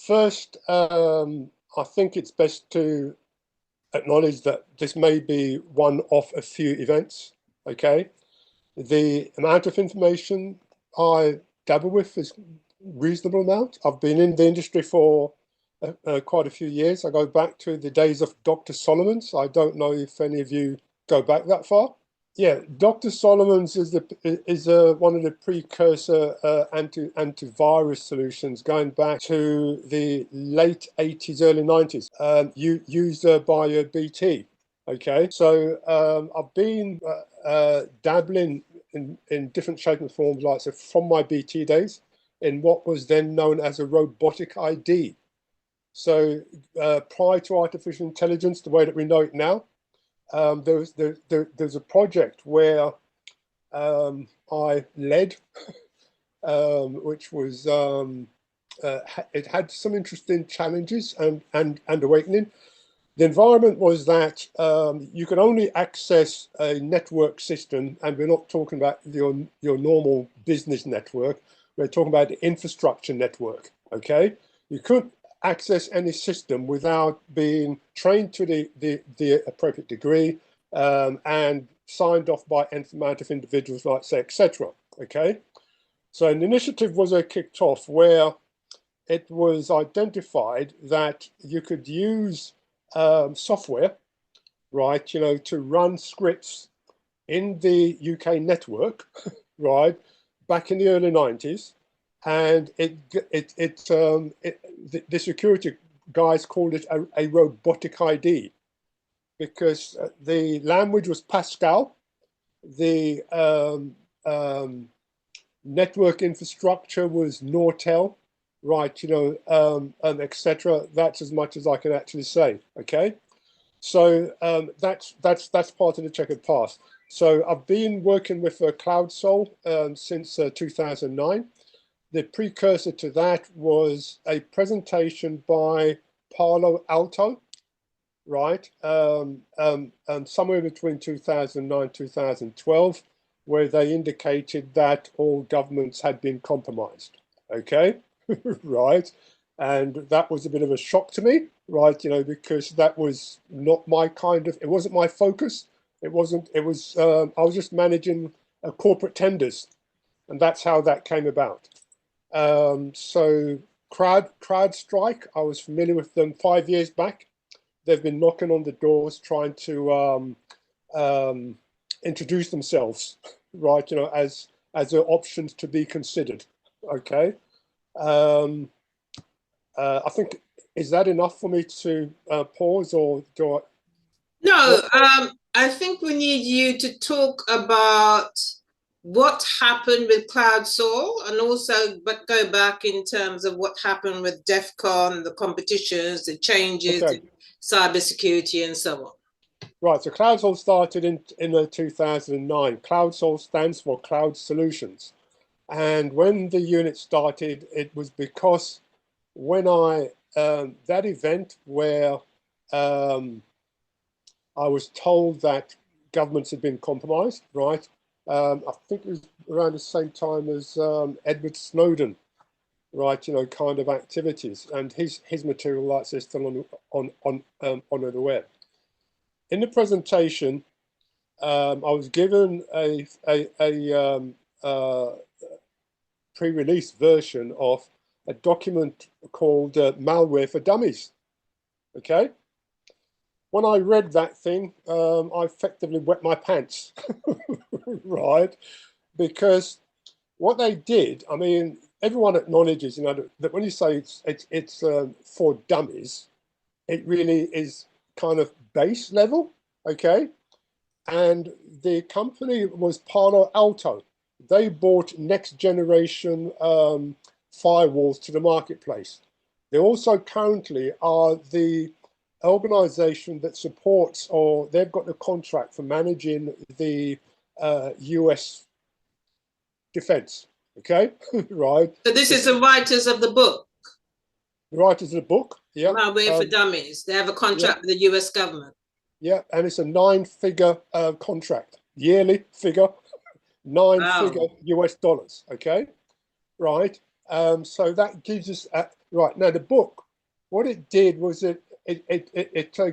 First, I think it's best to acknowledge that this may be one of a few events, okay? The amount of information I dabble with is reasonable amount. I've been in the industry for quite a few years. I go back to the days of Dr. Solomon's. I don't know if any of you go back that far. Yeah, Dr. Solomon's is one of the precursor antivirus solutions going back to the late 80s, early 90s, used by BT. Okay, so I've been dabbling in different shapes and forms, like so from my BT days, in what was then known as a robotic ID. So prior to artificial intelligence, the way that we know it now, there's a project where I led, which was it had some interesting challenges and awakening. The environment was that you could only access a network system, and we're not talking about your normal business network. We're talking about the infrastructure network. Okay, you couldn't access any system without being trained to the appropriate degree and signed off by N amount of individuals, like say, etc. Okay, so an initiative was kicked off where it was identified that you could use software, right, to run scripts in the UK network, right, back in the early 90s. And the security guys called it a robotic ID because the language was Pascal, the network infrastructure was Nortel, right, etc. That's as much as I can actually say. Okay, so that's part of the checkered past. So I've been working with Cloudsol since 2009. The precursor to that was a presentation by Palo Alto, right, somewhere between 2009 2012, where they indicated that all governments had been compromised. Okay, right, and that was a bit of a shock to me, right, because that was not my kind of, it wasn't my focus. It wasn't, it was, I was just managing corporate tenders, and that's how that came about. So CrowdStrike, I was familiar with them 5 years back. They've been knocking on the doors trying to introduce themselves, right, as options to be considered. Okay. I think, is that enough for me to pause, or do I? No, I think we need you to talk about what happened with Cloudsol, and also but go back in terms of what happened with DEF CON, the competitions, the changes, okay, in cybersecurity and so on. Right, so Cloudsol started in 2009. Cloudsol stands for Cloud Solutions. And when the unit started, it was because when that event where I was told that governments had been compromised, right? I think it was around the same time as Edward Snowden, right? Kind of activities, and his material, like this, still on the web. In the presentation, I was given a pre-release version of a document called Malware for Dummies. Okay. When I read that thing, I effectively wet my pants, right? Because what they did, I mean, everyone acknowledges, that when you say it's for dummies, it really is kind of base level, okay? And the company was Palo Alto. They bought next generation firewalls to the marketplace. They also currently are the organization that supports, or they've got the contract for managing the US defense. Okay, right. So this is the writers of the book. The writers of the book, yeah. Malware for Dummies. They have a contract with the US government. Yeah, and it's a 9-figure contract, yearly figure, 9-figure US dollars. Okay, right. So that gives us right now the book. What it did was it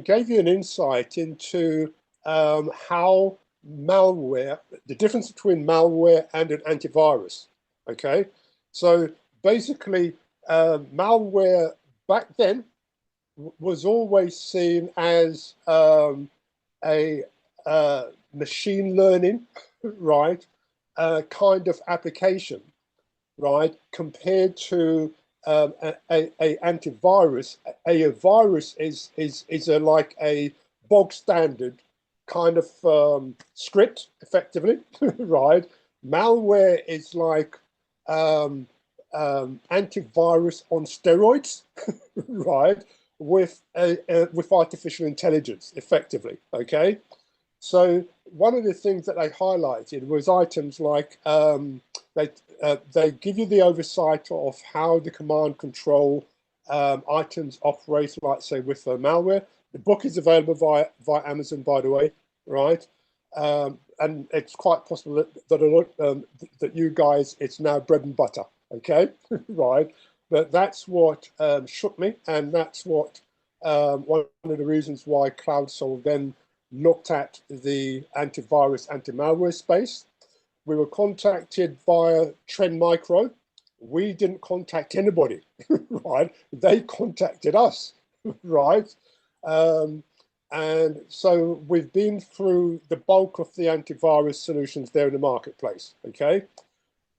gave you an insight into how malware, the difference between malware and an antivirus. Okay, so basically, malware back then was always seen as a machine learning, right, kind of application, right, compared to a antivirus. A virus is like a bog standard kind of script, effectively, right? Malware is like antivirus on steroids, right? With artificial intelligence, effectively. Okay, so one of the things that they highlighted was items like they give you the oversight of how the command control items operate, like say with malware. The book is available via Amazon, by the way, right? And it's quite possible that you guys, it's now bread and butter, okay, right? But that's what shook me, and that's what one of the reasons why Cloudsol then looked at the antivirus, anti-malware space. We were contacted via Trend Micro. We didn't contact anybody, right? They contacted us, right? And so we've been through the bulk of the antivirus solutions there in the marketplace, okay?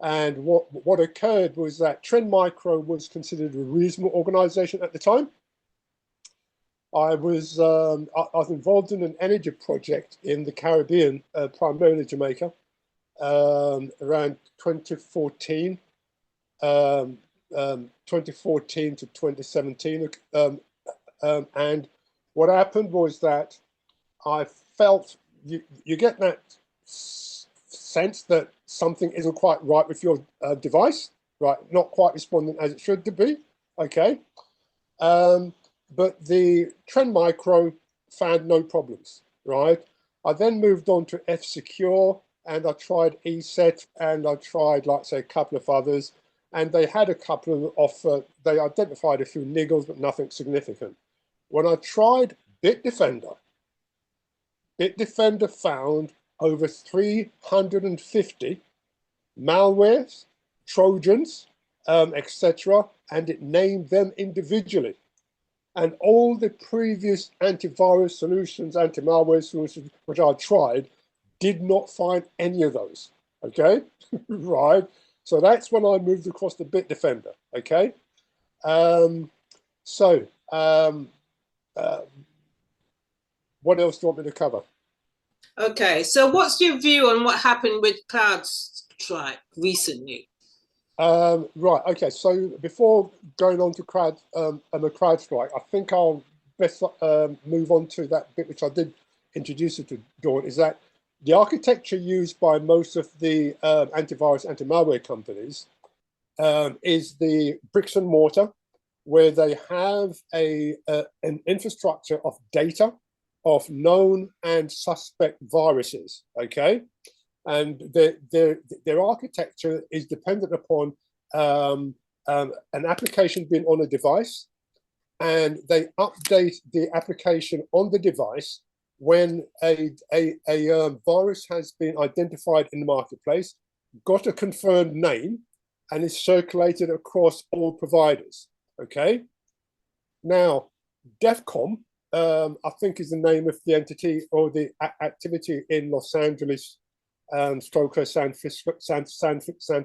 And what occurred was that Trend Micro was considered a reasonable organization at the time. I was involved in an energy project in the Caribbean, primarily Jamaica, around 2014, 2014 to 2017. And what happened was that I felt you get that sense that something isn't quite right with your device, right? Not quite responding as it should be, okay? But the Trend Micro found no problems, right? I then moved on to F-Secure, and I tried ESET, and I tried, like, say, a couple of others, and they had a couple of, they identified a few niggles, but nothing significant. When I tried Bitdefender, Bitdefender found over 350 malwares, Trojans, etc., and it named them individually. And all the previous antivirus solutions, anti-malware solutions, which I tried, did not find any of those, okay? Right? So that's when I moved across to Bitdefender, okay? What else do you want me to cover? Okay, so what's your view on what happened with CrowdStrike recently? Right, okay, so before going on to CrowdStrike, I think I'll best move on to that bit which I did introduce you to, Dawn, is that the architecture used by most of the antivirus, anti-malware companies is the bricks and mortar, where they have an infrastructure of data of known and suspect viruses, okay? And their architecture is dependent upon an application being on a device, and they update the application on the device when a virus has been identified in the marketplace, got a confirmed name, and is circulated across all providers, okay? Now, DEFCON, I think is the name of the entity or the activity in Los Angeles, San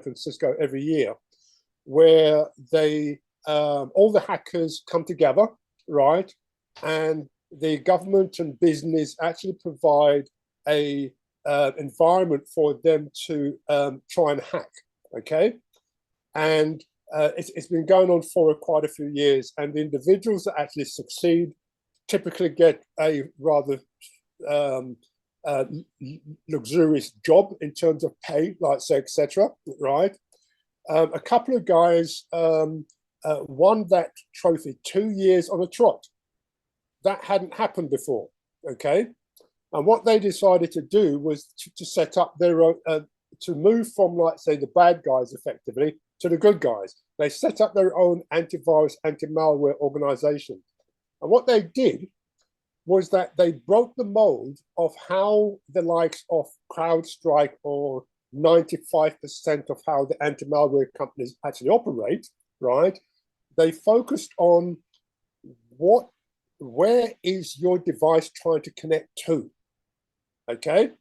Francisco every year, where they all the hackers come together, right? And the government and business actually provide a environment for them to try and hack, okay? And it's been going on for quite a few years, and the individuals that actually succeed typically get a rather luxurious job in terms of pay, like say, etc. Right? A couple of guys won that trophy 2 years on a trot. That hadn't happened before. Okay, and what they decided to do was to set up their own, to move from, like, say, the bad guys effectively to the good guys. They set up their own antivirus, anti-malware organization. And what they did was that they broke the mold of how the likes of CrowdStrike or 95% of how the anti-malware companies actually operate, right? They focused on where is your device trying to connect to, okay?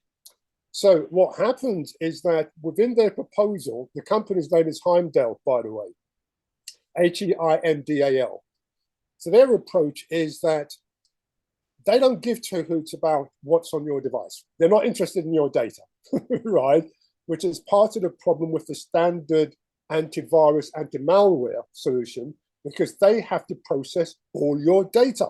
So what happens is that within their proposal, the company's name is Heimdall, by the way, Heimdal. So their approach is that they don't give two hoots about what's on your device. They're not interested in your data, right? Which is part of the problem with the standard antivirus, anti-malware solution, because they have to process all your data,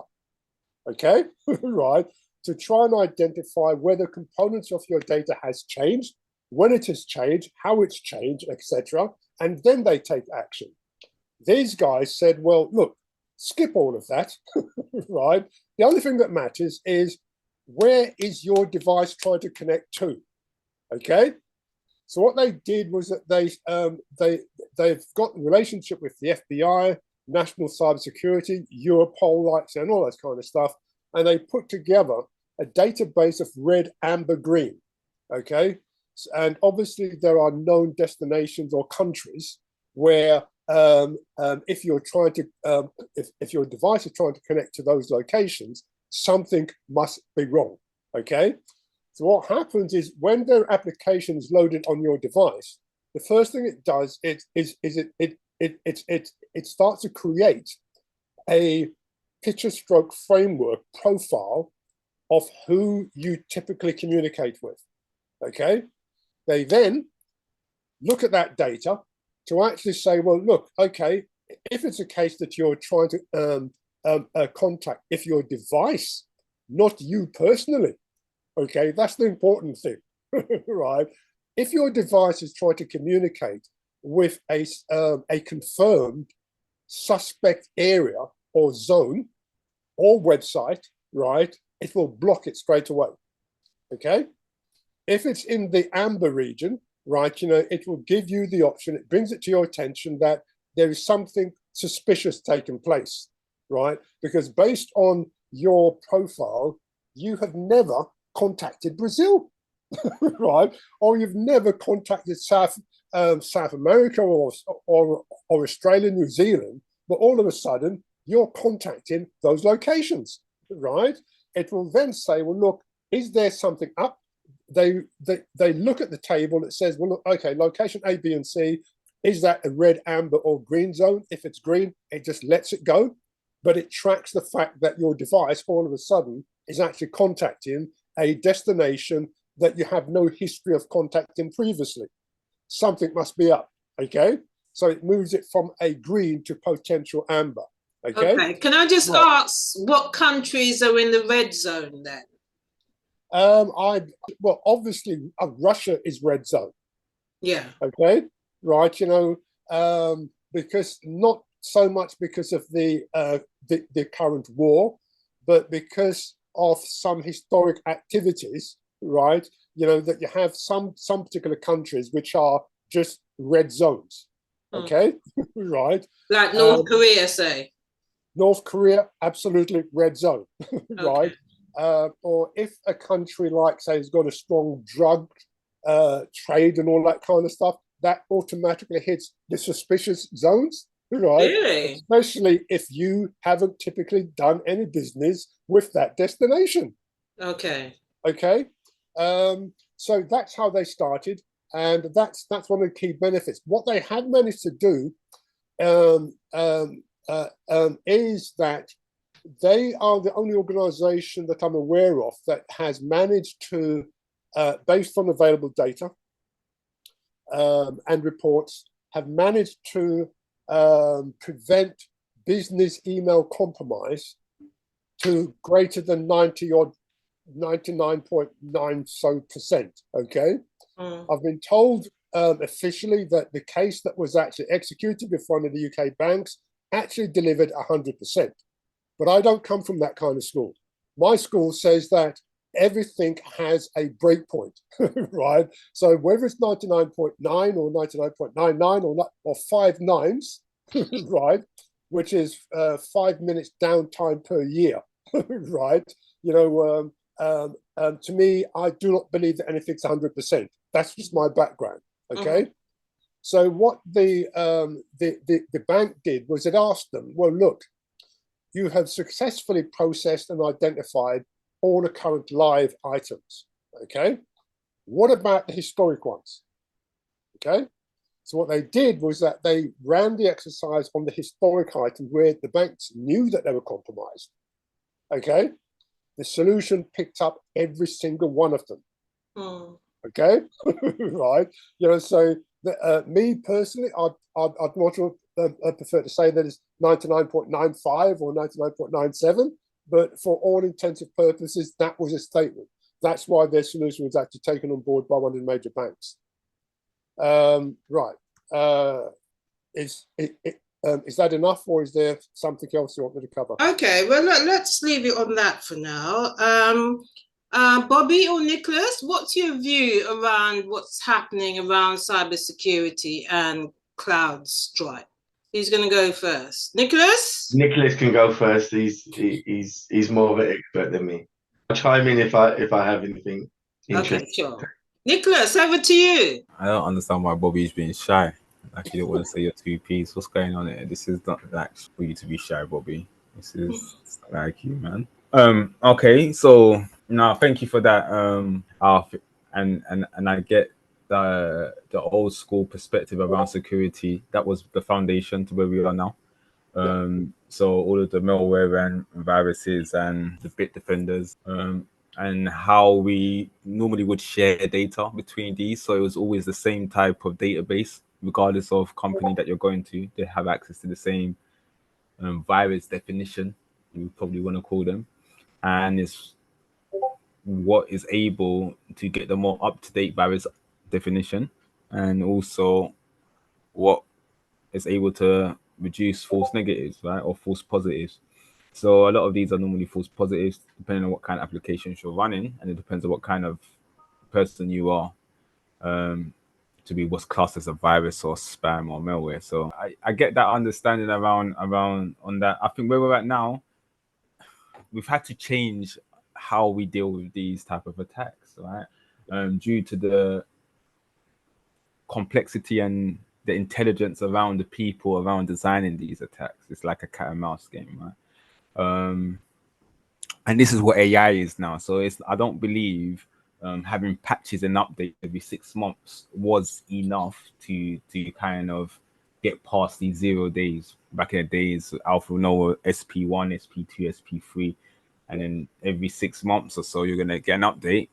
okay? Right? To try and identify whether components of your data has changed, when it has changed, how it's changed, etc. And then they take action. These guys said, well, look, skip all of that, right? The only thing that matters is where is your device trying to connect to, okay? So what they did was that they've got a relationship with the FBI, National Cybersecurity, Europol, like, and all that kind of stuff, and they put together a database of red, amber, green, okay? And obviously there are known destinations or countries where if you're trying to, if your device is trying to connect to those locations, something must be wrong, okay? So what happens is when their application is loaded on your device, the first thing it does it starts to create a picture stroke framework profile of who you typically communicate with, okay? They then look at that data to actually say, well, look, okay, if it's a case that you're trying to contact, if your device, not you personally, okay, that's the important thing, right? If your device is trying to communicate with a confirmed suspect area or zone or website, right, it will block it straight away, okay? If it's in the amber region, right, you know, it will give you the option, it brings it to your attention that there is something suspicious taking place, right? Because based on your profile, you have never contacted Brazil, right? Or you've never contacted South America or Australia, New Zealand, but all of a sudden you're contacting those locations, right? It will then say, well, look, is there something up? They look at the table. It says, well, look, okay, location A, B, and C. Is that a red, amber, or green zone? If it's green, it just lets it go. But it tracks the fact that your device all of a sudden is actually contacting a destination that you have no history of contacting previously. Something must be up, okay? So it moves it from a green to potential amber, okay? Okay, can I just ask what countries are in the red zone then? Well, obviously, Russia is red zone. Yeah. Okay, right. You know, because not so much because of the current war, but because of some historic activities, right? You know, that you have some particular countries which are just red zones. Okay, right. Like North Korea, say. North Korea, absolutely red zone, right? Okay. Or if a country like, say, has got a strong drug trade and all that kind of stuff, that automatically hits the suspicious zones, right? Really? Especially if you haven't typically done any business with that destination. Okay. Okay. So that's how they started, and that's one of the key benefits. What they had managed to do is that they are the only organization that I'm aware of that has managed to, based on available data and reports, have managed to prevent business email compromise to greater than 99.9% okay? I've been told officially that the case that was actually executed before one of the UK banks actually delivered 100%. But I don't come from that kind of school. My school says that everything has a breakpoint, right? So whether it's 99.9 or 99.99 or 5 nines, right, which is 5 minutes downtime per year, right? To me, I do not believe that anything's 100%. That's just my background, okay? Mm-hmm. So what the bank did was it asked them, well, look, you have successfully processed and identified all the current live items, okay? What about the historic ones, okay? So what they did was that they ran the exercise on the historic items where the banks knew that they were compromised, okay? The solution picked up every single one of them, okay? Right, so me personally, I'd much prefer to say that it's 99.95 or 99.97, but for all intents and purposes, that was a statement. That's why their solution was actually taken on board by one of the major banks. Right. Is that enough, or is there something else you want me to cover? Okay, well, let's leave it on that for now. Bobby or Nicholas, what's your view around what's happening around cybersecurity and CloudStrike? Who's going to go first? Nicholas? Nicholas can go first. He's more of an expert than me. I'll chime in if I have anything interesting. Okay, sure. Nicholas, over to you. I don't understand why Bobby's being shy. Like, you don't want to say your 2Ps. What's going on here? This is not like for you to be shy, Bobby. This is like you, man. Okay, so no, thank you for that. Alf, and I get the old school perspective around security. That was the foundation to where we are now. So all of the malware and viruses and the bit defenders, and how we normally would share data between these. So it was always the same type of database, regardless of company that you're going to. They have access to the same virus definition, you probably want to call them, and it's what is able to get the more up-to-date virus definition, and also what is able to reduce false negatives, right, or false positives. So a lot of these are normally false positives, depending on what kind of applications you're running, and it depends on what kind of person you are, to be what's classed as a virus or spam or malware. So I get that understanding around on that. I think where we're at now, we've had to change how we deal with these type of attacks, right? Due to the complexity and the intelligence around the people around designing these attacks. It's like a cat and mouse game, right? And this is what AI is now. So I don't believe having patches and updates every 6 months was enough to kind of get past these 0 days. Back in the days, Alpha Nova SP1, SP2, SP3, and then every 6 months or so, you're going to get an update.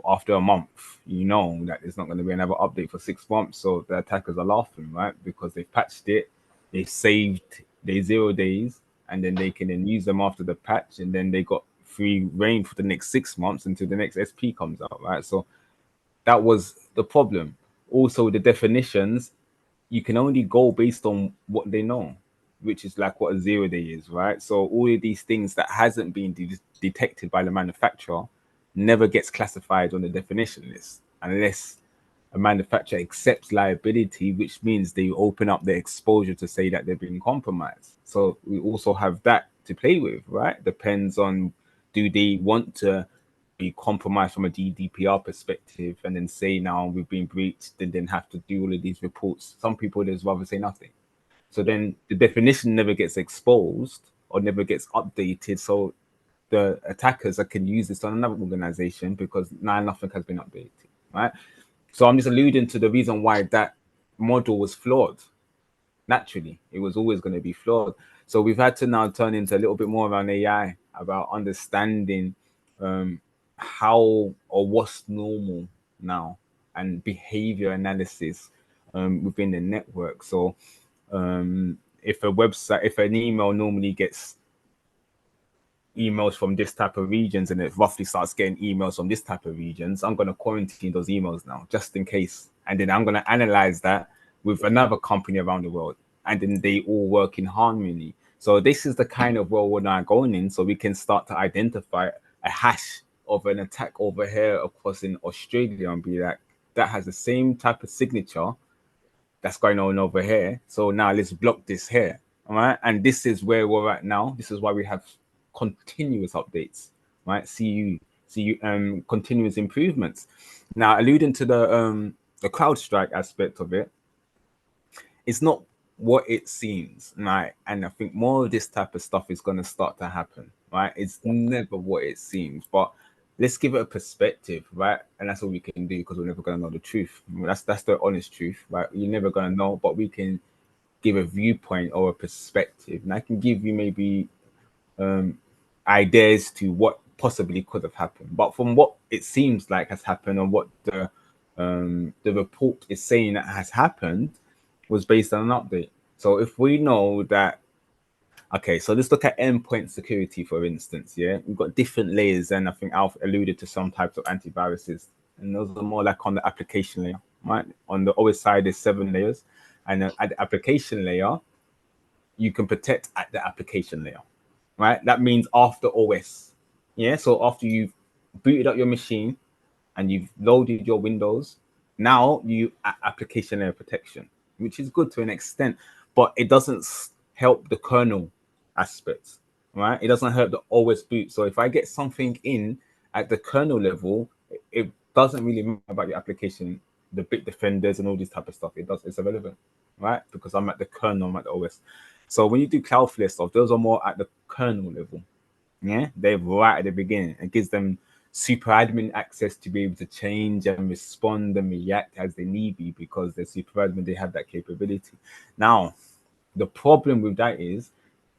After a month, you know that there's not going to be another update for 6 months. So the attackers are laughing, right? Because they've patched it, they've saved their 0 days, and then they can then use them after the patch, and then they got free reign for the next 6 months until the next SP comes out, right? So that was the problem. Also, the definitions, you can only go based on what they know, which is like what a 0 day is, right? So all of these things that hasn't been detected by the manufacturer never gets classified on the definition list unless a manufacturer accepts liability, which means they open up their exposure to say that they've been compromised. So we also have that to play with, right? Depends on, do they want to be compromised from a GDPR perspective and then say now we've been breached and then have to do all of these reports. Some people just rather say nothing. So then the definition never gets exposed or never gets updated. So the attackers can use this on another organization because now nothing has been updated, right? So I'm just alluding to the reason why that model was flawed. Naturally, it was always going to be flawed. So we've had to now turn into a little bit more around AI, about understanding how or what's normal now, and behavior analysis within the network. So if a website, if an email normally gets emails from this type of regions and it roughly starts getting emails from this type of regions, I'm going to quarantine those emails now just in case, and then I'm going to analyze that with another company around the world, and then they all work in harmony. So this is the kind of world we're now going in, so we can start to identify a hash of an attack over here, of course, in Australia, and be like, that has the same type of signature that's going on over here. So now let's block this here. All right. And this is where we're at now. This is why we have continuous updates, right? Continuous improvements. Now, alluding to the CrowdStrike aspect of it, it's not what it seems, right? And I think more of this type of stuff is going to start to happen, right? It's never what it seems, but let's give it a perspective, right? And that's all we can do, because we're never going to know the truth. That's the honest truth, right? You're never going to know, but we can give a viewpoint or a perspective, and I can give you maybe ideas to what possibly could have happened. But from what it seems like has happened, and what the report is saying that has happened, was based on an update. So if we know that, okay, so let's look at endpoint security, for instance. Yeah, we've got different layers, and I think Alf alluded to some types of antiviruses, and those are more like on the application layer, right? On the OS side, there's 7 layers, and then at the application layer, you can protect at the application layer, right? That means after OS. Yeah, so after you've booted up your machine and you've loaded your Windows, now you application layer protection, which is good to an extent, but it doesn't help the kernel aspects, right? It doesn't help the OS boot. So if I get something in at the kernel level, it doesn't really matter about the application, the bit defenders and all this type of stuff. It's irrelevant, right? Because I'm at the kernel, I'm at the OS. So when you do Cloudflare stuff, those are more at the kernel level. Yeah, they're right at the beginning. It gives them super admin access to be able to change and respond and react as they need be, because they're super admin, they have that capability. Now, the problem with that is,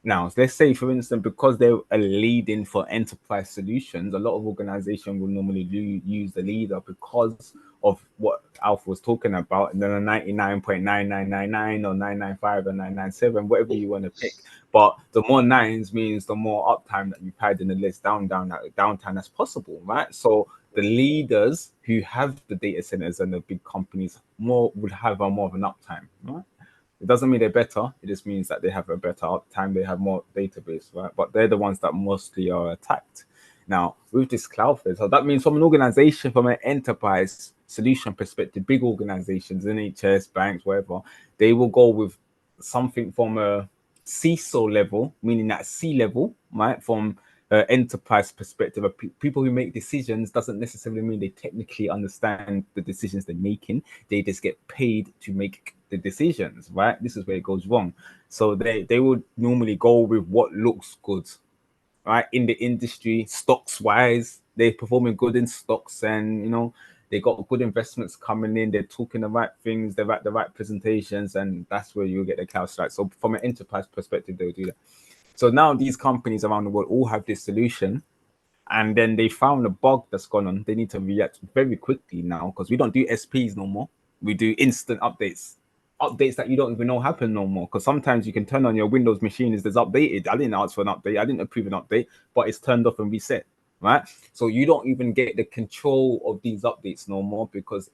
now let's say, for instance, because they're a leading for enterprise solutions, a lot of organizations will normally use the leader because of what Alf was talking about, and then a 99.9999 or 995 or 997, whatever you want to pick. But the more nines means the more uptime that you've had in the list, downtime as possible, right? So the leaders who have the data centers and the big companies would have more of an uptime, right? It doesn't mean they're better. It just means that they have a better uptime. They have more database, right? But they're the ones that mostly are attacked. Now, with this Cloudflare, so that means from an organization, from an enterprise solution perspective, big organizations, NHS, banks, whatever, they will go with something from a CISO level, meaning that C level, right? From enterprise perspective, of people who make decisions doesn't necessarily mean they technically understand the decisions they're making. They just get paid to make the decisions, right? This is where it goes wrong. So they would normally go with what looks good, right? In the industry, stocks wise, they're performing good in stocks, and they got good investments coming in. They're talking the right things. They're at the right presentations, and that's where you get the CrowdStrike. So from an enterprise perspective, they'll do that. So now these companies around the world all have this solution, and then they found a bug that's gone on. They need to react very quickly now, because we don't do SPs no more. We do instant updates that you don't even know happen no more. Because sometimes you can turn on your Windows machine, is this updated? I didn't ask for an update. I didn't approve an update, but it's turned off and reset, right? So you don't even get the control of these updates no more, because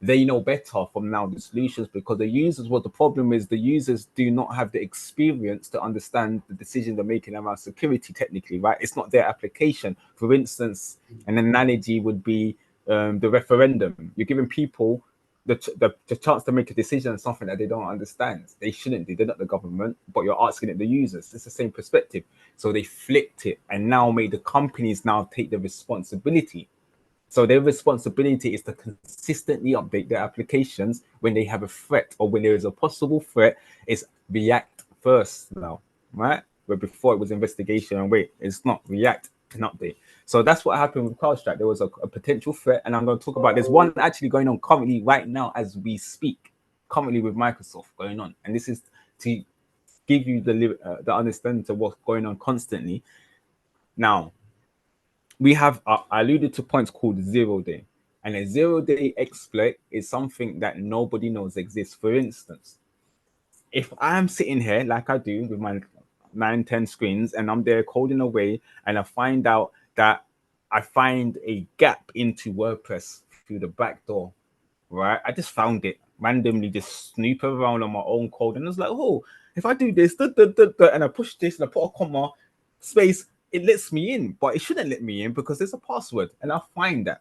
they know better from now the solutions, because the users, what the problem is, the users do not have the experience to understand the decision they're making around security technically, right? It's not their application. For instance, an analogy would be the referendum. You're giving people the chance to make a decision on something that they don't understand. They shouldn't do. They're not the government, but you're asking it the users. It's the same perspective. So they flipped it and now made the companies now take the responsibility. So their responsibility is to consistently update their applications when they have a threat, or when there is a possible threat, is react first now, right? Where before it was investigation and wait, it's not, react and update. So that's what happened with CrowdStrike. There was a potential threat, and I'm going to talk about, there's one actually going on currently right now as we speak, currently with Microsoft going on. And this is to give you the understanding of what's going on constantly. Now, we have, I alluded to points called 0 day. And a 0 day exploit is something that nobody knows exists. For instance, if I'm sitting here like I do with my 9-10 screens, and I'm there coding away, and I find out that I find a gap into WordPress through the back door, right? I just found it randomly, just snoop around on my own code, and I was like, oh, if I do this, and I push this, and I put a comma, space, it lets me in, but it shouldn't let me in because there's a password, and I'll find that.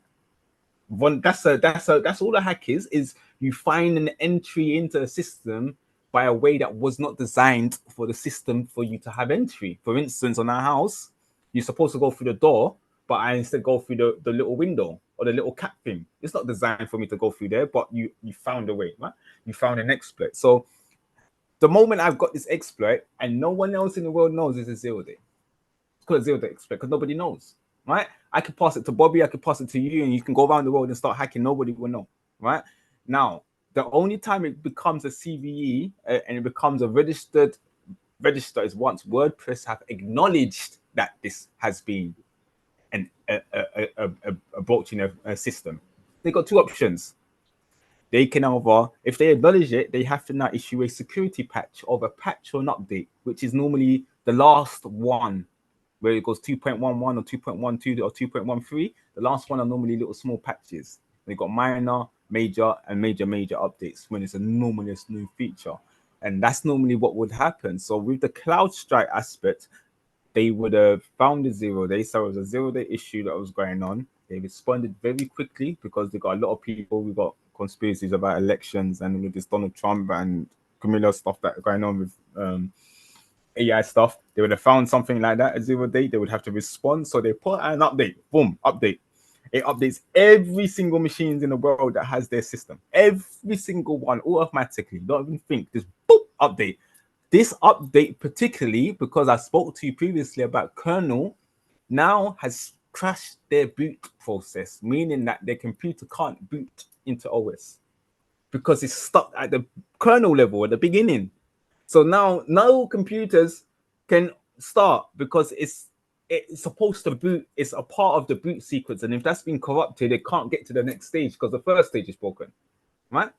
That's all a hack is you find an entry into a system by a way that was not designed for the system for you to have entry. For instance, on our house, you're supposed to go through the door, but I instead go through the little window or the little cat thing. It's not designed for me to go through there, but you found a way, right? You found an exploit. So the moment I've got this exploit and no one else in the world knows, it's a 0-day. It's called a 0-day exploit because nobody knows, right? I could pass it to Bobby, I could pass it to you, and you can go around the world and start hacking. Nobody will know, right? Now, the only time it becomes a CVE and it becomes a register is once WordPress have acknowledged that this has been a broach in a system. They got two options. They can either, if they acknowledge it, they have to now issue a security patch or a patch or an update, which is normally the last one, where it goes 2.11 or 2.12 or 2.13. The last one are normally little small patches. They got minor, major, and major updates when it's a normally new feature. And that's normally what would happen. So with the CrowdStrike aspect, they would have found a 0-day. So it was a 0-day issue that was going on. They responded very quickly because they got a lot of people. We got conspiracies about elections and with this Donald Trump and similar stuff that going on with AI stuff. They would have found something like that, a 0-day. They would have to respond. So they put an update. Boom, update. It updates every single machine in the world that has their system. Every single one, automatically. Don't even think. Just boop, update. This update, particularly because I spoke to you previously about kernel, now has crashed their boot process, meaning that their computer can't boot into OS because it's stuck at the kernel level at the beginning. So now no computers can start because it's supposed to boot. It's a part of the boot sequence, and if that's been corrupted, it can't get to the next stage because the first stage is broken, right?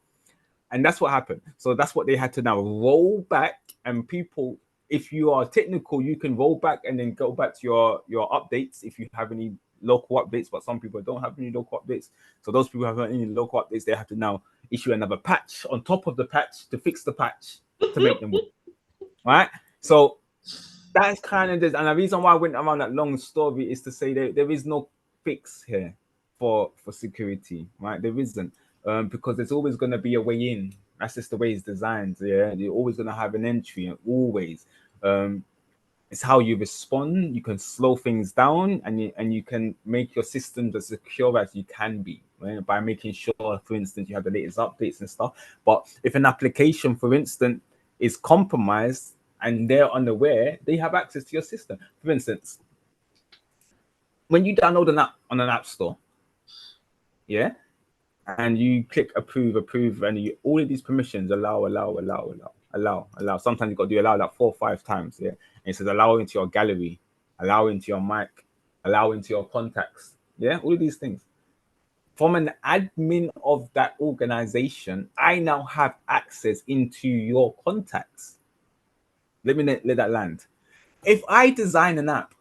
And that's what happened. So that's what they had to now roll back. And people, if you are technical, you can roll back and then go back to your updates if you have any local updates. But some people don't have any local updates. So those people who have any local updates, they have to now issue another patch on top of the patch to fix the patch to make them work. Right? So that's kind of this. And the reason why I went around that long story is to say that there is no fix here for security, right? There isn't. Because there's always going to be a way in. That's just the way it's designed. Yeah, you're always going to have an entry. Always. It's how you respond. You can slow things down, and you can make your systems as secure as you can be, right? By making sure, for instance, you have the latest updates and stuff. But if an application, for instance, is compromised and they're unaware, they have access to your system. For instance, when you download an app on an app store, yeah. And you click approve, and all of these permissions allow. Sometimes you got to do allow like 4 or 5 times. Yeah, and it says allow into your gallery, allow into your mic, allow into your contacts. Yeah, all of these things. From an admin of that organization, I now have access into your contacts. Let me let that land. If I design an app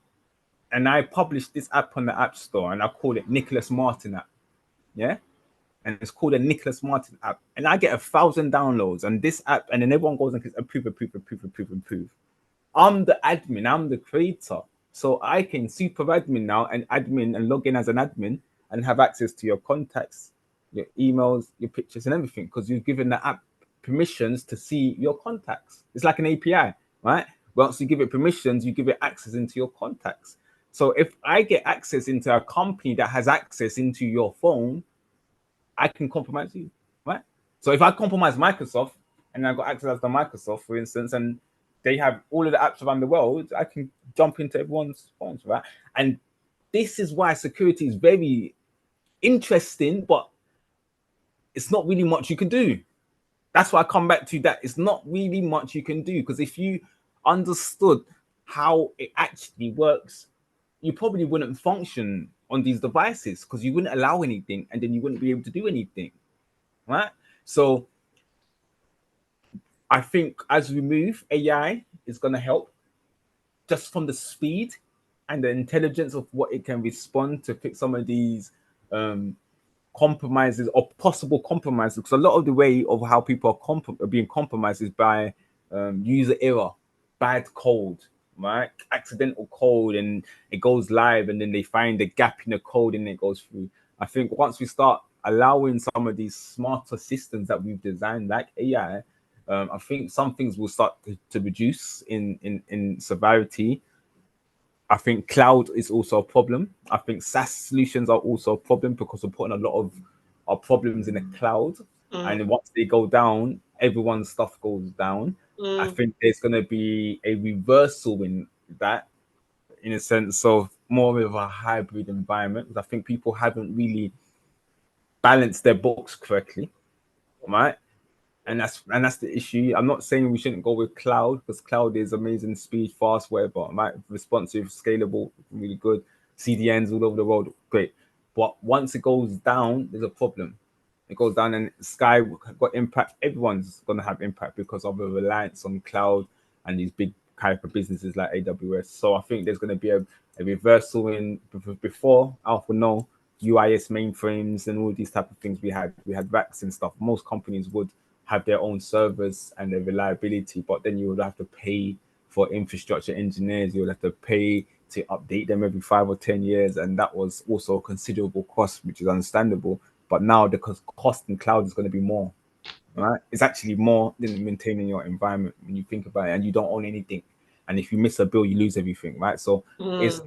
and I publish this app on the App Store and I call it Nicholas Martin app, yeah. And it's called a Nicholas Martin app. And I get 1,000 downloads on this app, and then everyone goes and clicks approve. I'm the admin, I'm the creator. So I can super admin now and admin and log in as an admin and have access to your contacts, your emails, your pictures, and everything, because you've given the app permissions to see your contacts. It's like an API, right? Once you give it permissions, you give it access into your contacts. So if I get access into a company that has access into your phone, I can compromise you, right? So if I compromise Microsoft and I've got access to Microsoft, for instance, and they have all of the apps around the world, I can jump into everyone's phones, right? And this is why security is very interesting, but it's not really much you can do. That's why I come back to that. It's not really much you can do, because if you understood how it actually works, you probably wouldn't function on these devices, because you wouldn't allow anything, and then you wouldn't be able to do anything, right? So I think as we move, AI is going to help just from the speed and the intelligence of what it can respond to fix some of these compromises or possible compromises, because a lot of the way of how people are being compromised is by user error, bad code, right? Accidental code, and it goes live, and then they find the gap in the code and it goes through. I think once we start allowing some of these smarter systems that we've designed, like AI, I think some things will start to reduce in severity. I think cloud is also a problem. I think SaaS solutions are also a problem because we're putting a lot of our problems in the cloud. And once they go down, everyone's stuff goes down. I think there's going to be a reversal in that, in a sense of more of a hybrid environment. Because I think people haven't really balanced their books correctly, right? And that's the issue. I'm not saying we shouldn't go with cloud, because cloud is amazing, speed, fast, whatever, right? Responsive, scalable, really good. CDNs all over the world, great. But once it goes down, there's a problem. It goes down, and Sky got impact. Everyone's gonna have impact because of a reliance on cloud and these big type of businesses like AWS. So I think there's gonna be a reversal in before Alf will know. UIS mainframes and all these type of things we had racks and stuff. Most companies would have their own servers and their reliability, but then you would have to pay for infrastructure engineers. You would have to pay to update them every 5 or 10 years, and that was also a considerable cost, which is understandable. But now the cost in cloud is going to be more, right? It's actually more than maintaining your environment when you think about it, and you don't own anything. And if you miss a bill, you lose everything, right? So it's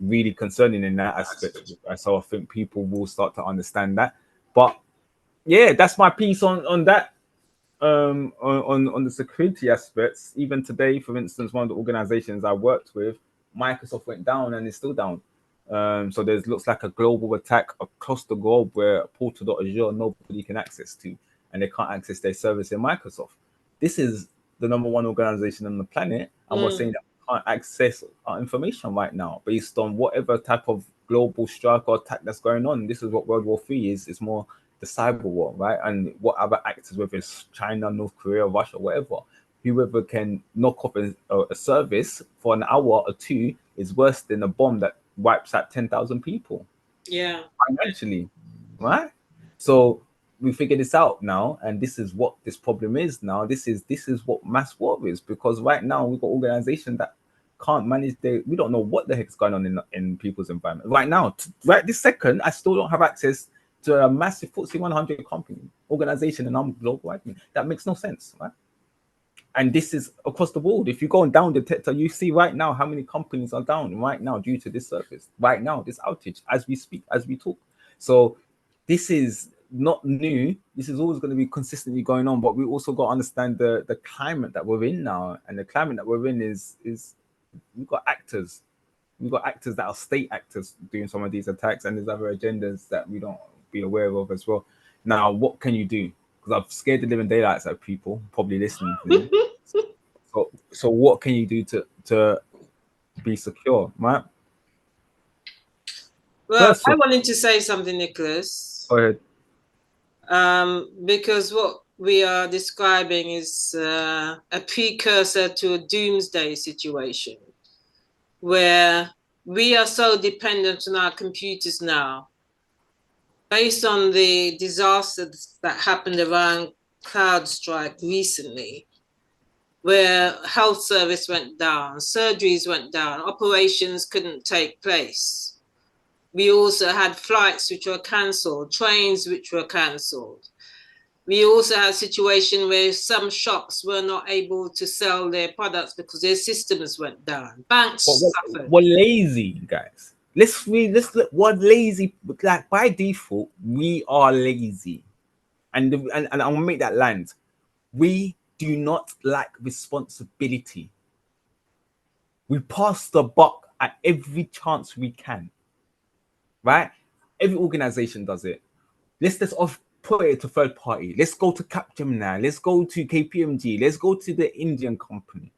really concerning in that aspect. So I think people will start to understand that. But yeah, that's my piece on that. On the security aspects. Even today, for instance, one of the organizations I worked with, Microsoft went down and it's still down. So there's looks like a global attack across the globe where portal.azure nobody can access to, and they can't access their service in Microsoft. This is the number one organization on the planet, and we're saying that we can't access our information right now based on whatever type of global strike or attack that's going on. This is what World War III is. It's more the cyber war, right? And what other actors, whether it's China, North Korea, Russia, whatever, whoever can knock off a service for an hour or two is worse than a bomb that wipes out 10,000 people. Yeah. Financially, right? So we figured this out now, and this is what this problem is now. This is what mass war is, because right now we've got organizations that can't manage we don't know what the heck's going on in people's environment. Right now, right this second, I still don't have access to a massive FTSE 100 company, organization, and I'm global admin. That makes no sense, right? And this is across the world. If you go down the detector, you see right now how many companies are down right now due to this service. Right now, this outage, as we speak, as we talk. So this is not new. This is always going to be consistently going on. But we also got to understand the climate that we're in now. And the climate that we're in is we've got actors. We've got actors that are state actors doing some of these attacks, and there's other agendas that we don't be aware of as well. Now, what can you do? Because I've scared the living daylights out of people probably listening to me. So what can you do to be secure, right? Well, I wanted to say something, Nicholas. Go ahead. Because what we are describing is a precursor to a doomsday situation where we are so dependent on our computers now, based on the disasters that happened around CrowdStrike recently, where health service went down, surgeries went down, operations couldn't take place. We also had flights which were cancelled, trains which were cancelled. We also had a situation where some shops were not able to sell their products because their systems went down. Banks suffered. We're lazy, guys. Let's look. We're lazy. Like by default, we are lazy, and I'm gonna make that land. We do not like responsibility. We pass the buck at every chance we can. Right? Every organization does it. Let's just put it to third party. Let's go to Capgemini. Let's go to KPMG. Let's go to the Indian company.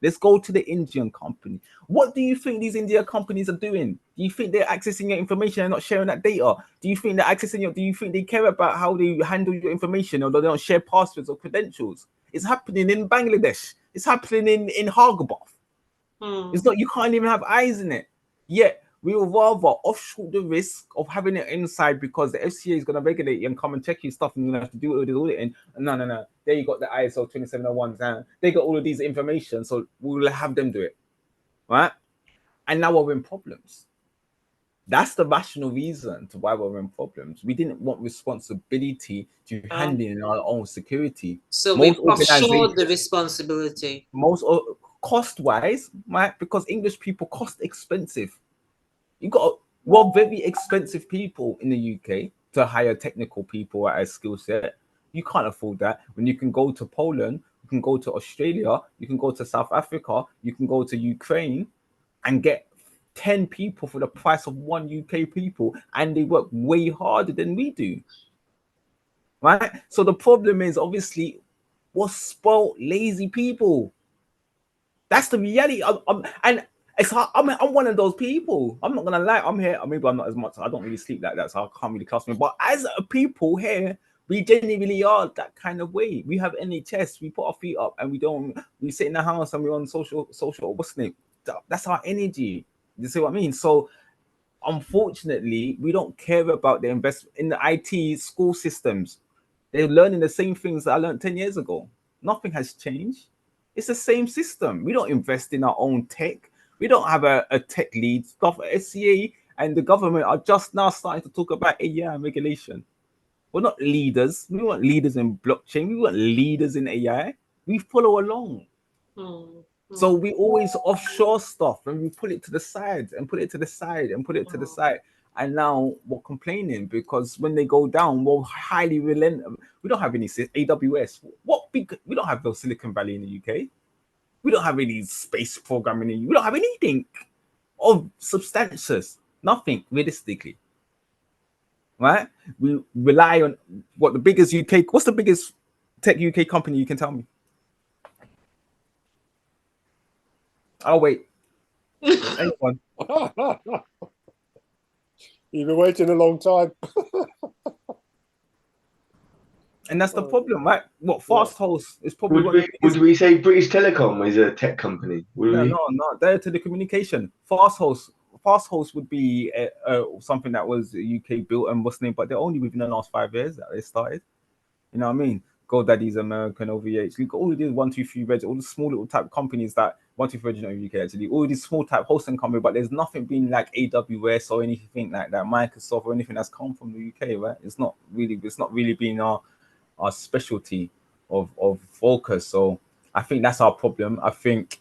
What do you think these Indian companies are doing? Do you think they're accessing your information and not sharing that data? Do you think they're accessing do you think they care about how they handle your information, or they don't share passwords or credentials? It's happening in Bangladesh. It's happening in Hargobath. It's not, you can't even have eyes in it. Yet we will rather offshore the risk of having it inside because the FCA is going to regulate you and come and check your stuff, and you're going to have to do all this auditing. No. There you got the ISO 2701. They got all of these information, so we'll have them do it. right? And now we're in problems. That's the rational reason to why we're in problems. We didn't want responsibility to hand in our own security. So we Most offshored the organizations, responsibility. cost-wise, right? Because English people cost expensive. You got well, very expensive people in the UK to hire technical people at a skill set. You can't afford that. When you can go to Poland, you can go to Australia, you can go to South Africa, you can go to Ukraine and get 10 people for the price of one UK people, and they work way harder than we do. Right? So the problem is obviously we're spoiled, lazy people. That's the reality. And it's hard. I'm one of those people. I'm not gonna lie. I'm here. Maybe I'm not as much. I don't really sleep like that, so I can't really class me. But as a people here, we genuinely are that kind of way. We have NHS. We put our feet up, and we don't. We sit in the house and we're on social. What's the name? That's our energy. You see what I mean? So unfortunately, we don't care about the investment in the IT school systems. They're learning the same things that I learned 10 years ago. Nothing has changed. It's the same system. We don't invest in our own tech. We don't have a tech lead. Stuff SCA and the government are just now starting to talk about AI and regulation. We're not leaders. We weren't leaders in blockchain. We weren't leaders in AI. We follow along. So we always offshore stuff and we put it to the side and put it to the side and put it to the side. And now we're complaining because when they go down, we're highly relentless. We don't have any AWS. We don't have no Silicon Valley in the UK. We don't have any space programming. We don't have anything of substances. Nothing realistically. Right? We rely on what's the biggest tech UK company you can tell me? I'll wait. Anyone? You've been waiting a long time. And that's the problem, right? What Fast Host is probably would we say British Telecom is a tech company? No, they're telecommunication. Fast Host would be something that was UK built and what's name, but they're only within the last 5 years that they started. You know what I mean? GoDaddy's American, OVH. You've got all these 123 Reg, all the small little type companies that 123 Reg in the UK actually, all these small type hosting companies, but there's nothing being like AWS or anything like that, Microsoft or anything that's come from the UK, right? It's not really been our specialty of focus. So I think that's our problem. I think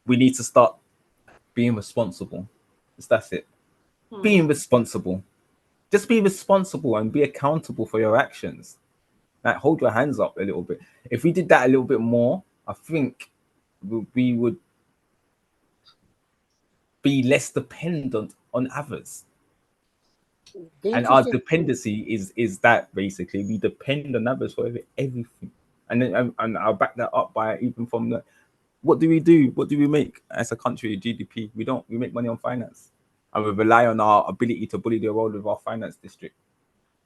we need to start being responsible. That's it. Being responsible. Just be responsible and be accountable for your actions. Like hold your hands up a little bit. If we did that a little bit more, I think we would be less dependent on others. And our dependency is that basically we depend on others for everything. And then and I'll back that up by even from the what do we do? What do we make as a country? GDP. We make money on finance. And we rely on our ability to bully the world with our finance district.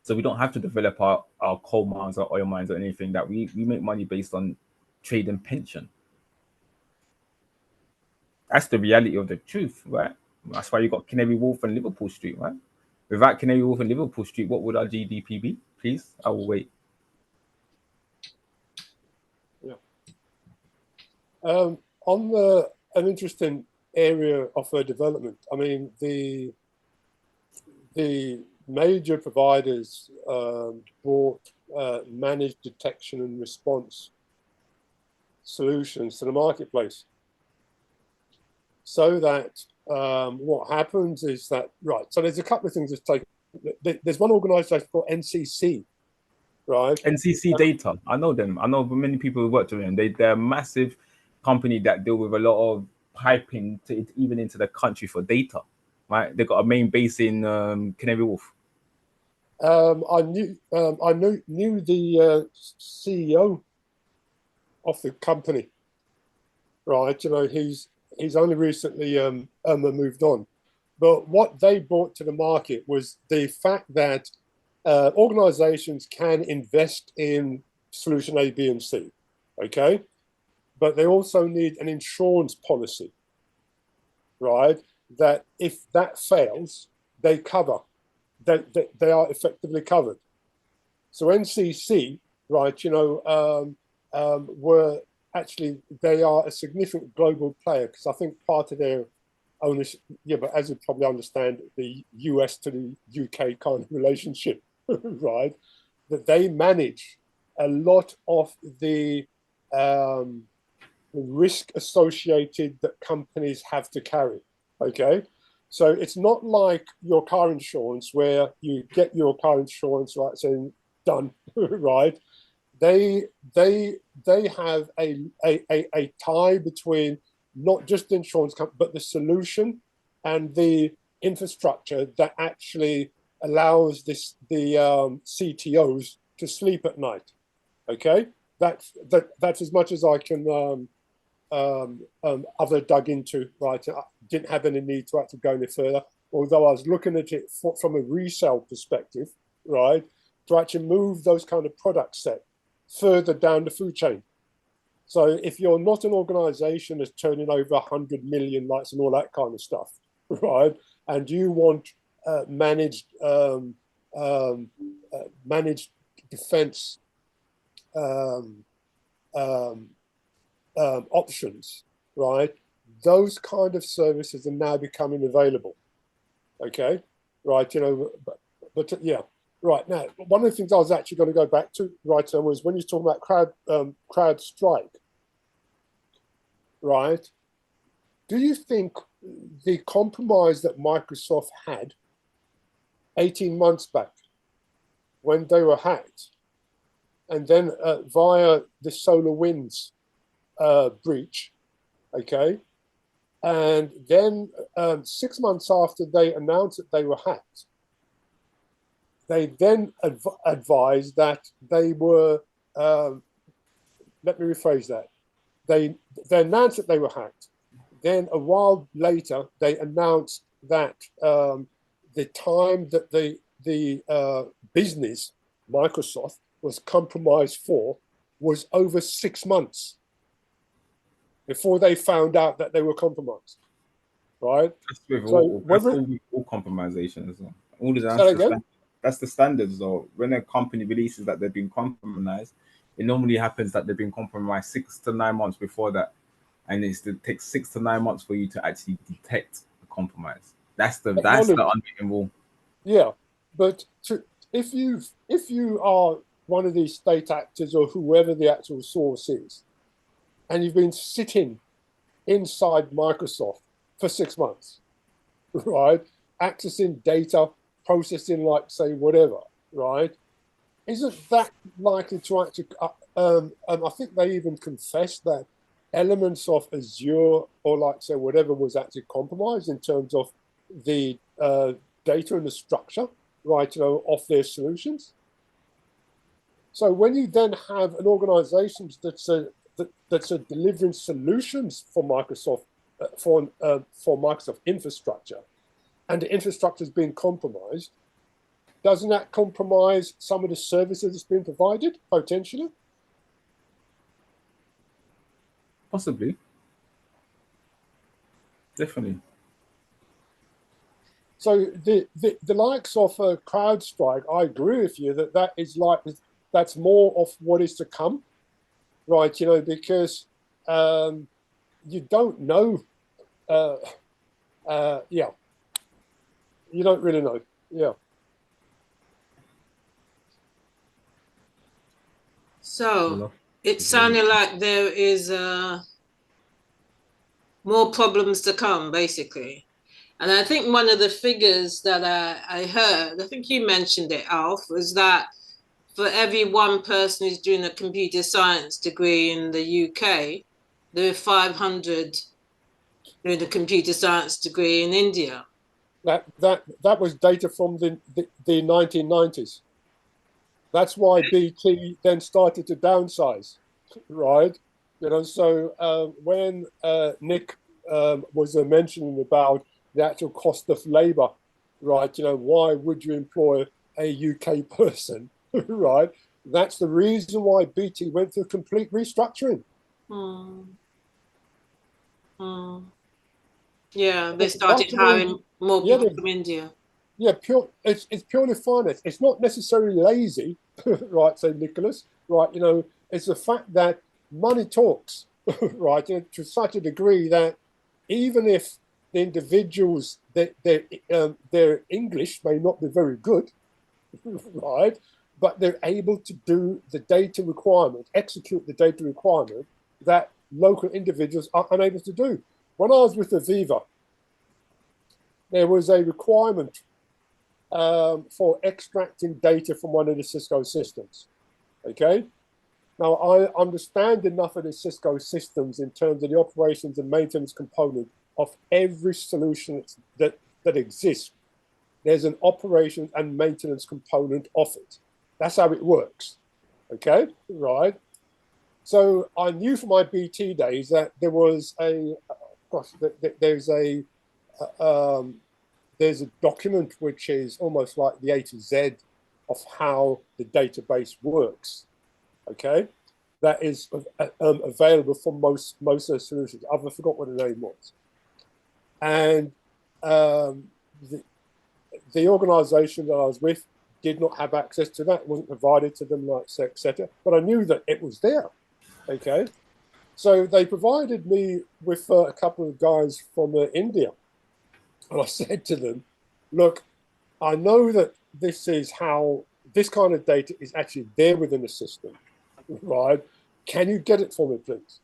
So we don't have to develop our coal mines or oil mines or anything. That we make money based on trade and pension. That's the reality of the truth, right? That's why you got Canary Wharf and Liverpool Street, right? Without Canary Wharf and Liverpool Street, what would our GDP be? Please, I will wait. Yeah. On an interesting area of development, I mean, the major providers brought managed detection and response solutions to the marketplace. So that what happens is that, right, so there's a couple of things that take, there's one organization called NCC, right? NCC Data, I know them. I know many people who worked with them. They're a massive company that deal with a lot of piping even into the country for data, right? They've got a main base in Canary Wharf. I knew the CEO of the company, right? You know, he's only recently moved on, but what they brought to the market was the fact that organizations can invest in solution A, B, and C, okay, but they also need an insurance policy, right? That if that fails, they cover. They are effectively covered. So NCC, right, you know, actually they are a significant global player, because I think part of their ownership, yeah, but as you probably understand, the US to the UK kind of relationship, right? That they manage a lot of the risk associated that companies have to carry. Okay, so it's not like your car insurance where you get your car insurance, right? So done, right? They have a tie between not just the insurance company, but the solution and the infrastructure that actually allows the CTOs to sleep at night. Okay, that's as much as I can other dug into, right? I didn't have any need to actually go any further, although I was looking at it from a resale perspective, right? To actually move those kind of product set further down the food chain. So if you're not an organization that's turning over 100 million likes and all that kind of stuff, right? And you want managed defense options, right? Those kind of services are now becoming available. Okay, right? You know, but yeah, right now, one of the things I was actually going to go back to, right, was when you're talking about CrowdStrike, right? Do you think the compromise that Microsoft had 18 months back when they were hacked, and then via the SolarWinds breach, okay, and then 6 months after they announced that they were hacked, they then advised that they were, let me rephrase that, they announced that they were hacked. Then a while later, they announced that the time that the business, Microsoft, was compromised for was over 6 months before they found out that they were compromised, right? That's with So all compromisations. All that's the standards, though. When a company releases that they've been compromised, it normally happens that they've been compromised 6 to 9 months before that, and it takes 6 to 9 months for you to actually detect a compromise. That's the unwritten rule. Yeah, but if you are one of these state actors or whoever the actual source is, and you've been sitting inside Microsoft for 6 months, right, accessing data, processing, like, say, whatever, right, isn't that likely to actually, I think they even confessed that elements of Azure or, like, say, whatever was actually compromised in terms of the data and the structure, right, you know, of their solutions. So when you then have an organization that's delivering solutions for Microsoft, for Microsoft infrastructure, and the infrastructure is being compromised, doesn't that compromise some of the services that's being provided potentially? Possibly. Definitely. So the likes of CrowdStrike, I agree with you that's more of what is to come, right? You know, because you don't know. Yeah, you don't really know. Yeah. So it sounded like there is more problems to come, basically. And I think one of the figures that I heard, I think you mentioned it, Alf, was that for every one person who's doing a computer science degree in the UK, there are 500 doing a computer science degree in India. That was data from the 1990s. That's why BT then started to downsize, right? You know, so when Nick was mentioning about the actual cost of labor, right? You know, why would you employ a UK person, right? That's the reason why BT went through complete restructuring. Yeah, they started hiring more people from India. Yeah, it's purely finance. It's not necessarily lazy, right? So Nicholas, right? You know, it's the fact that money talks, right? To such a degree that even if the individuals, their English may not be very good, right? But they're able to do the data requirement, execute the data requirement that local individuals are unable to do. When I was with Aviva, there was a requirement for extracting data from one of the Cisco systems. Okay. Now, I understand enough of the Cisco systems in terms of the operations and maintenance component of every solution that exists. There's an operations and maintenance component of it. That's how it works. Okay, right. So I knew from my BT days that there was there's a document which is almost like the A to Z of how the database works. Okay, that is available for most of the solutions. I've forgot what the name was, and the organisation that I was with did not have access to that. It wasn't provided to them, like etc. But I knew that it was there. Okay, so they provided me with a couple of guys from India, and I said to them, "Look, I know that this is how this kind of data is actually there within the system, right? Can you get it for me, please?"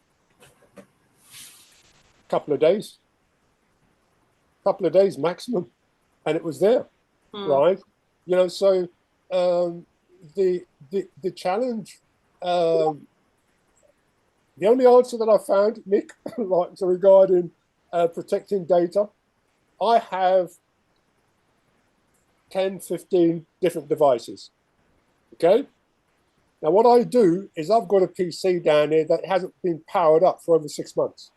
Couple of days maximum, and it was there, right? You know, so the challenge. The only answer that I found, Nick, like so regarding protecting data, I have 10, 15 different devices. Okay. Now, what I do is I've got a PC down here that hasn't been powered up for over 6 months.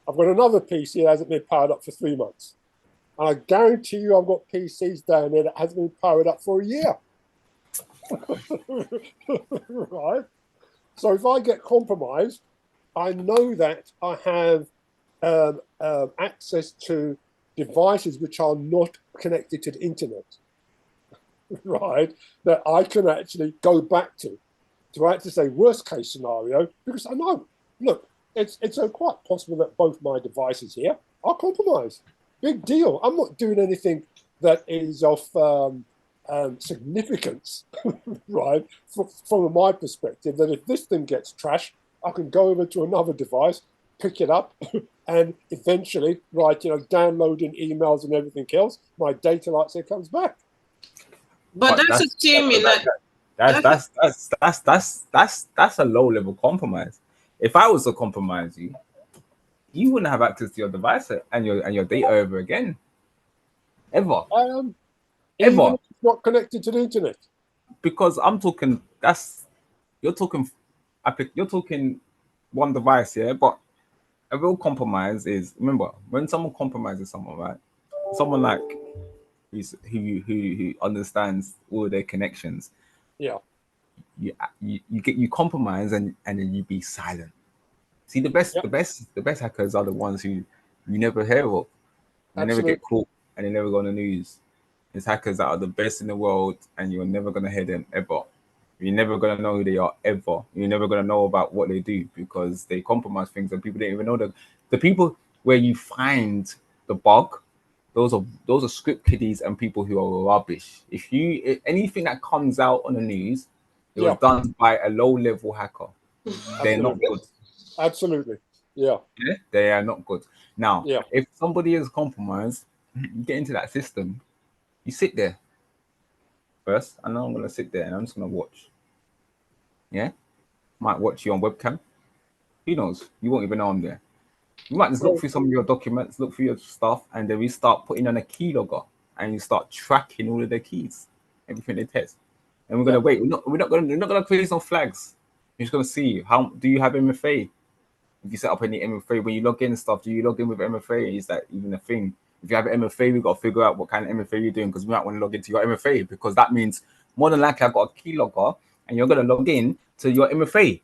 I've got another PC that hasn't been powered up for 3 months. And I guarantee you I've got PCs down there that hasn't been powered up for a year. Right? So if I get compromised, I know that I have access to devices which are not connected to the internet, right? That I can actually go back to actually say worst case scenario, because I know, look, it's quite possible that both my devices here are compromised. Big deal. I'm not doing anything that is of significance, right? From my perspective, that if this thing gets trashed, I can go over to another device, pick it up, and eventually, right, you know, downloading emails and everything else, my data, like I say, comes back. But that's assuming that's a low level compromise. If I was to compromise you, you wouldn't have access to your device and your data ever again, ever. Even if it's not connected to the internet. Because I'm talking, you're talking one device, yeah. But a real compromise is, remember, when someone compromises someone, right? Someone like who understands all of their connections. Yeah. You compromise and then you be silent. See, the best hackers are the ones who you never hear of. They never get caught and they never go on the news. It's hackers that are the best in the world, and you're never gonna hear them ever. You're never gonna know who they are ever. You're never gonna know about what they do because they compromise things and people don't even know that. The people where you find the bug, those are script kiddies and people who are rubbish. If anything that comes out on the news, it was done by a low-level hacker. They're not good. Absolutely. Yeah. They are not good. Now, if somebody is compromised, you get into that system, you sit there first. I know I'm gonna sit there and I'm just gonna watch. Yeah, might watch you on webcam. Who knows? You won't even know I'm there. You might just look through some of your documents, look through your stuff, and then we start putting on a keylogger and you start tracking all of their keys, everything they test. And we're gonna wait. We're not gonna create some flags. We're just gonna see how do you have MFA. If you set up any MFA when you log in and stuff, do you log in with MFA? Is that even a thing? If you have MFA, we've got to figure out what kind of MFA you're doing because we might want to log into your MFA because that means more than likely I've got a keylogger and you're going to log in to your MFA,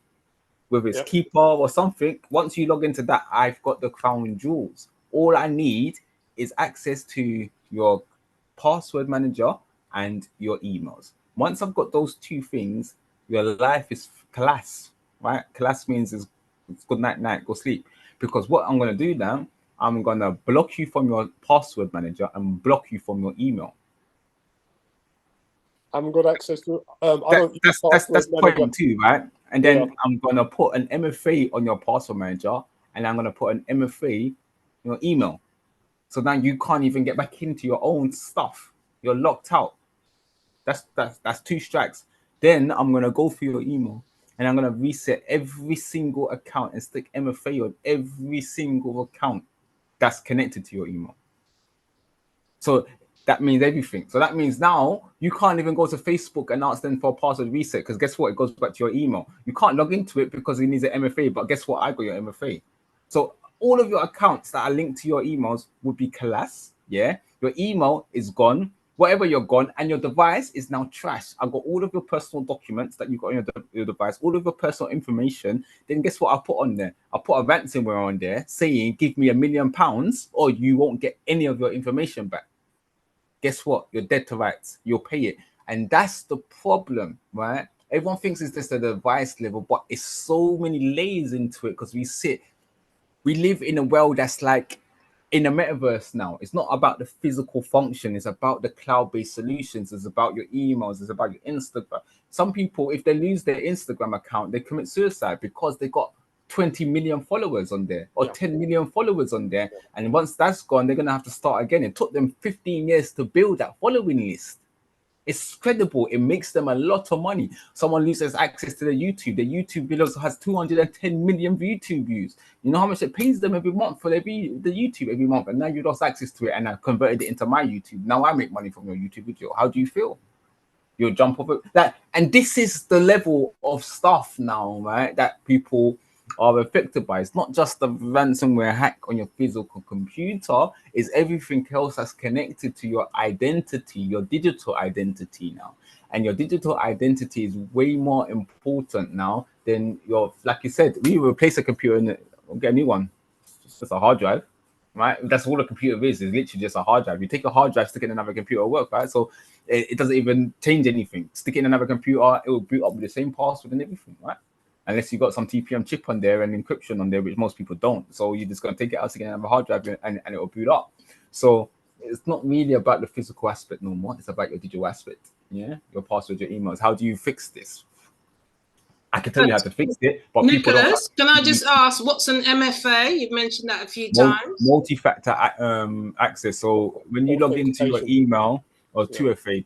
whether it's Keeper or something. Once you log into that, I've got the crown jewels. All I need is access to your password manager and your emails. Once I've got those two things, your life is class. right? Collapse means it's good night, go sleep. Because what I'm going to do now, I'm going to block you from your password manager and block you from your email. I haven't got access to. I don't use That's manager. point two, right? And then Yeah. I'm going to put an MFA on your password manager, and I'm going to put an MFA in your email. So now you can't even get back into your own stuff. You're locked out. That's 2 strikes. Then I'm gonna go through your email and I'm gonna reset every single account and stick MFA on every single account that's connected to your email. So that means everything. So that means now you can't even go to Facebook and ask them for a password reset, because guess what? It goes back to your email. You can't log into it because it needs an MFA, but guess what? I got your MFA. So all of your accounts that are linked to your emails would be collapsed. Yeah, your email is gone. Whatever you're gone, and your device is now trash. I've got all of your personal documents that you got on your device, all of your personal information. Then guess what I put on there? I put a ransomware on there saying, give me £1 million or you won't get any of your information back. Guess what? You're dead to rights. You'll pay it. And that's the problem, right? Everyone thinks it's just a device level, but it's so many layers into it, because we live in a world that's like in a metaverse now. It's not about the physical function. It's about the cloud-based solutions. It's about your emails. It's about your Instagram. Some people, if they lose their Instagram account, they commit suicide because they got 20 million followers on there or 10 million followers on there. And once that's gone, they're going to have to start again. It took them 15 years to build that following list. It's credible. It makes them a lot of money. Someone loses access to their YouTube. Their YouTube videos has 210 million YouTube views. You know how much it pays them every month for the YouTube every month, and now you lost access to it, and I converted it into my YouTube. Now I make money from your YouTube video. How do you feel? You'll jump off it. That, and this is the level of stuff now, right? That people are affected by. It's not just the ransomware hack on your physical computer, it's everything else that's connected to your identity, your digital identity now. And your digital identity is way more important now than your, like you said, we replace a computer and get a new one. It's just a hard drive, right? That's all a computer is literally just a hard drive. You take a hard drive, stick it in another computer, work, right? So it doesn't even change anything. Stick it in another computer, it will boot up with the same password and everything, right? Unless you got some TPM chip on there and encryption on there, which most people don't. So you're just going to take it out again and have a hard drive and it will boot up. So it's not really about the physical aspect no more. It's about your digital aspect. Yeah, your password, your emails. How do you fix this? I can tell you how to fix it, but Nicholas, can I just ask, what's an MFA? You've mentioned that a few times. Multi-factor access. So when you log into your email, or 2FA,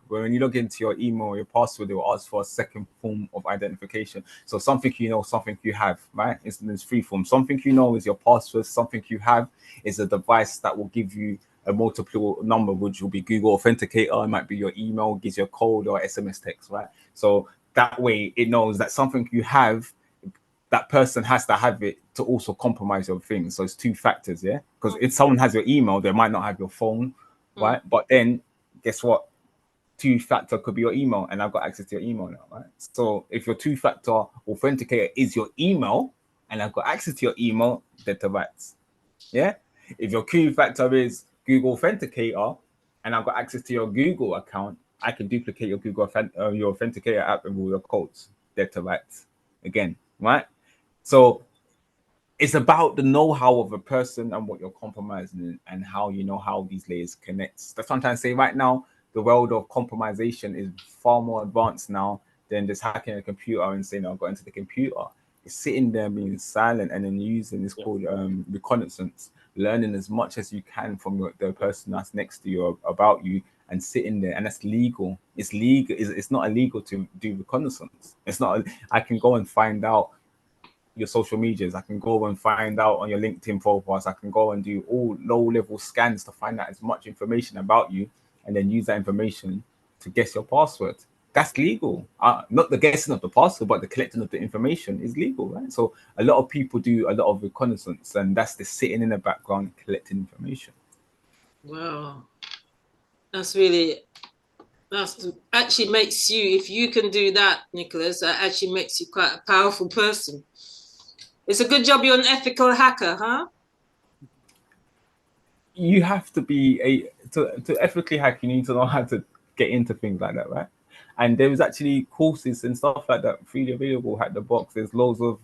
when you log into your email or your password, they will ask for a second form of identification. So something you know, something you have, right? It's 3 forms. Something you know is your password. Something you have is a device that will give you a multiple number, which will be Google Authenticator. It might be your email, gives you a code or SMS text, right? So that way it knows that something you have, that person has to have it to also compromise your things. So it's 2 factors, yeah? Because if someone has your email, they might not have your phone, right? But then guess what? 2-factor could be your email, and I've got access to your email now, right? So if your 2-factor authenticator is your email and I've got access to your email, dead to rights. Yeah. If your 2-factor is Google Authenticator and I've got access to your Google account, I can duplicate your Google your Authenticator app and all your codes, dead to rights again, right? So it's about the know-how of a person and what you're compromising and how you know how these layers connect. That's sometimes say right now, the world of compromisation is far more advanced now than just hacking a computer and saying, I've got into the computer. It's sitting there being silent and then using this called reconnaissance, learning as much as you can from the person that's next to you about you and sitting there. And that's legal. It's legal. It's not illegal to do reconnaissance. It's not, I can go and find out your social medias. I can go and find out on your LinkedIn profiles. I can go and do all low-level scans to find out as much information about you and then use that information to guess your password. That's legal. Not the guessing of the password, but the collecting of the information is legal, right? So a lot of people do a lot of reconnaissance, and that's the sitting in the background collecting information. Wow. That's actually makes you, if you can do that, Nicholas, that actually makes you quite a powerful person. It's a good job you're an ethical hacker, huh? You have to be to ethically hack. You need to know how to get into things like that, right? And there was actually courses and stuff like that freely available. Hack the Box. There's loads of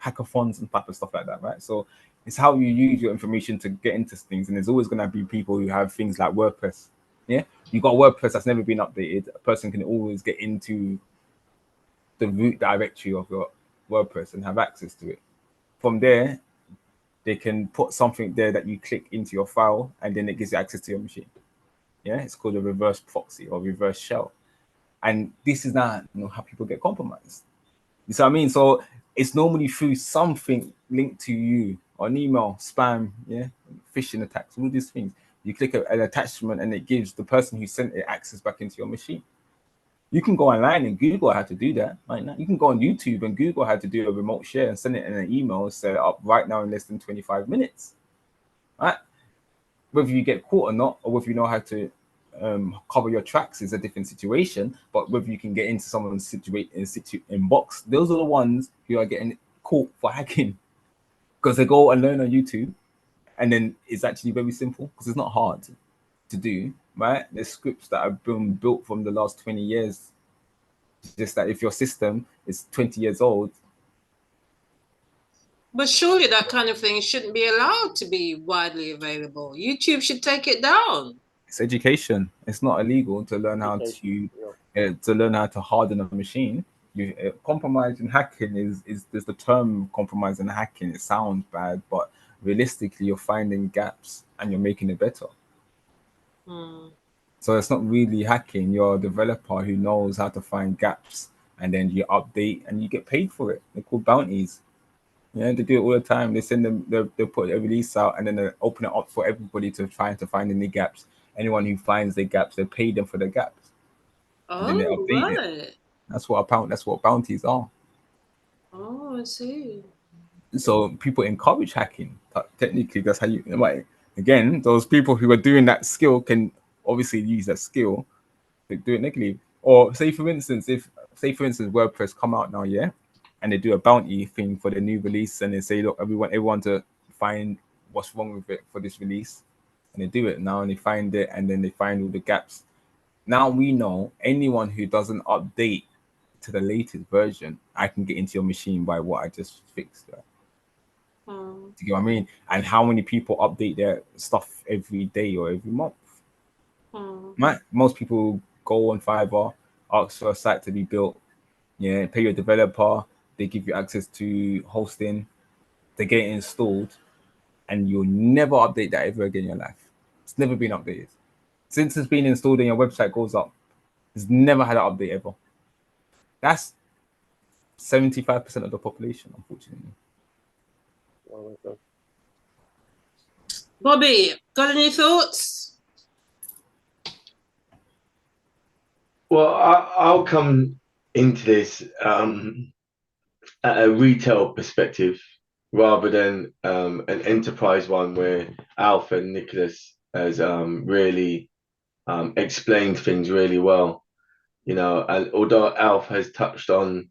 hackathons and type of stuff like that, right? So it's how you use your information to get into things. And there's always going to be people who have things like WordPress. Yeah, you got WordPress that's never been updated. A person can always get into the root directory of your WordPress and have access to it. From there, they can put something there that you click into your file, and then it gives you access to your machine. Yeah, it's called a reverse proxy or reverse shell. And this is not how people get compromised. You see what I mean? So it's normally through something linked to you on email, spam, yeah, phishing attacks, all these things. You click an attachment and it gives the person who sent it access back into your machine. You can go online and Google how to do that right now. You can go on YouTube and Google how to do a remote share and send it in an email, set it up right now in less than 25 minutes. Right? Whether you get caught or not, or whether you know how to cover your tracks is a different situation. But whether you can get into someone's inbox, those are the ones who are getting caught for hacking, because they go and learn on YouTube, and then it's actually very simple because it's not hard to do. Right? There's scripts that have been built from the last 20 years. Just that if your system is 20 years old. But surely that kind of thing shouldn't be allowed to be widely available. YouTube should take it down. It's education. It's not illegal to learn how to harden a machine. Compromise in hacking is there's the term compromise in hacking. It sounds bad, but realistically, you're finding gaps and you're making it better. So it's not really hacking. You're a developer who knows how to find gaps, and then you update and you get paid for it. They're called bounties. Yeah, they do it all the time. They send them, they put a release out, and then they open it up for everybody to try to find any gaps. Anyone who finds the gaps, they pay them for the gaps. Oh, and then they update it. That's what bounties are. Oh, I see. So people encourage hacking. Technically, that's how you. Again, those people who are doing that skill can obviously use that skill to do it negatively. Or say for instance, WordPress come out now, yeah, and they do a bounty thing for the new release, and they say, look, everyone to find what's wrong with it for this release, and they do it now, and they find it, and then they find all the gaps. Now we know anyone who doesn't update to the latest version, I can get into your machine by what I just fixed there. Do you get what I mean? And how many people update their stuff every day or every month? Most people go on Fiverr, ask for a site to be built, yeah, pay your developer, they give you access to hosting, they get it installed, and you'll never update that ever again in your life. It's never been updated. Since it's been installed and your website goes up, it's never had an update ever. That's 75% of the population, unfortunately. Bobby, got any thoughts? Well, I'll come into this at a retail perspective rather than an enterprise one, where Alf and Nicholas has really explained things really well. And although Alf has touched on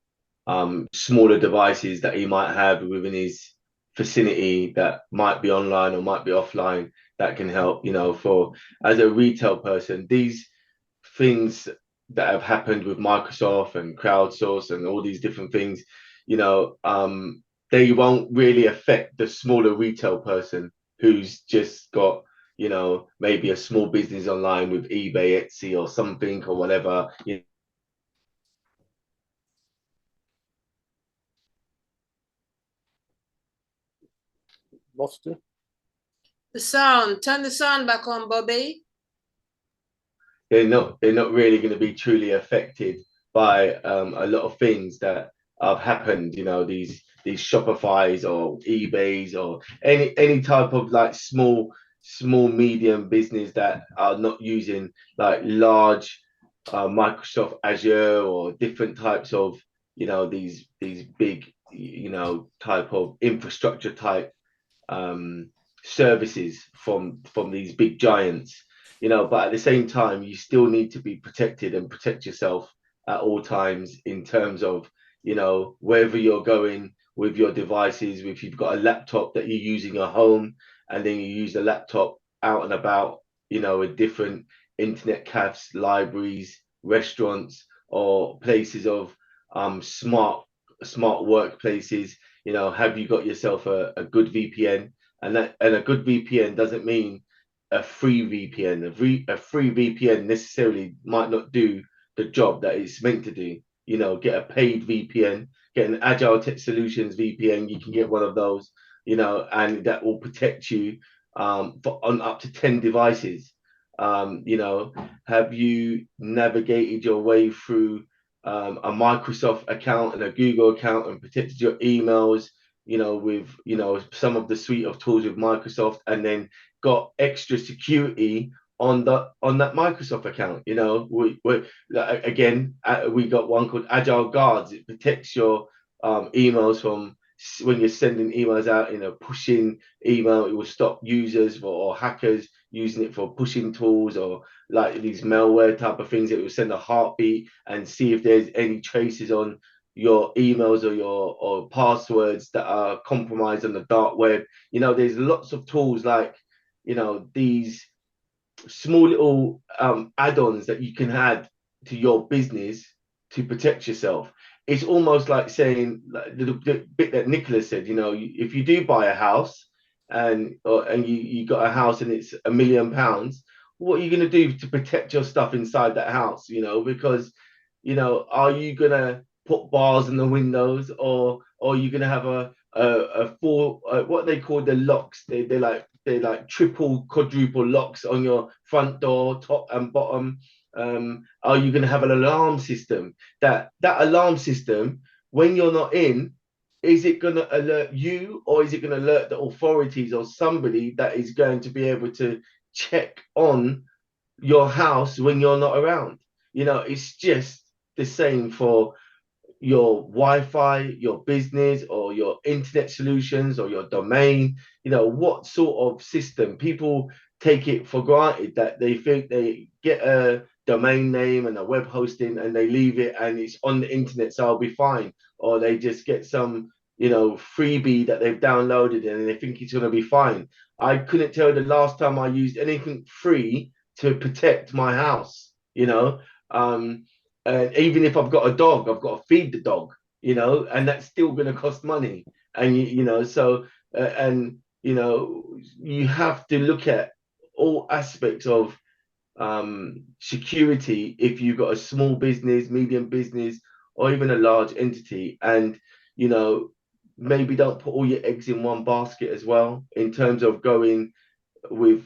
smaller devices that he might have within his vicinity that might be online or might be offline, that can help, for as a retail person, these things that have happened with Microsoft and crowdsource and all these different things, they won't really affect the smaller retail person who's just got, maybe a small business online with eBay, Etsy or something or whatever. Lost you. Turn the sound back on, Bobby. They're not really going to be truly affected by a lot of things that have happened. These Shopify's or eBay's or any type of like small medium business that are not using like large Microsoft Azure or different types of these big type of infrastructure type services from these big giants. But at the same time, you still need to be protected and protect yourself at all times in terms of, wherever you're going with your devices. If you've got a laptop that you use in your home and then you use the laptop out and about, with different internet cafes, libraries, restaurants or places of smart workplaces. You know, have you got yourself a good VPN? And a good VPN doesn't mean a free VPN. A free VPN necessarily might not do the job that it's meant to do. You know, get a paid VPN, get an Agile Tech Solutions VPN. You can get one of those, you know, and that will protect you for on up to 10 devices. You know, have you navigated your way through a Microsoft account and a Google account and protected your emails, you know, with, you know, some of the suite of tools with Microsoft, and then got extra security on that Microsoft account? You know, we got one called Agile Guards. It protects your emails from when you're sending emails out in a pushing email. It will stop users or hackers using it for pushing tools, or like these malware type of things. It will send a heartbeat and see if there's any traces on your emails or your passwords that are compromised on the dark web. You know, there's lots of tools like, you know, these small little add-ons that you can add to your business to protect yourself. It's almost like saying, like the bit that Nicholas said, you know, if you do buy a house and you got a house and it's £1 million, what are you going to do to protect your stuff inside that house? You know, because, you know, are you going to put bars in the windows, or are you going to have a full what they call the locks? They're like triple, quadruple locks on your front door, top and bottom. Are you going to have an alarm system? That alarm system, when you're not in, is it going to alert you, or is it going to alert the authorities or somebody that is going to be able to check on your house when you're not around? You know, it's just the same for your Wi-Fi, your business, or your internet solutions, or your domain. You know, what sort of system? People take it for granted that they think they get a domain name and a web hosting and they leave it and it's on the internet, so I'll be fine. Or they just get some, you know, freebie that they've downloaded and they think it's going to be fine. I couldn't tell the last time I used anything free to protect my house, you know. And even if I've got a dog, I've got to feed the dog, you know, and that's still going to cost money. And, you know, so, and, you know, you have to look at all aspects of security if you've got a small business, medium business, or even a large entity. And, you know, maybe don't put all your eggs in one basket as well, in terms of going with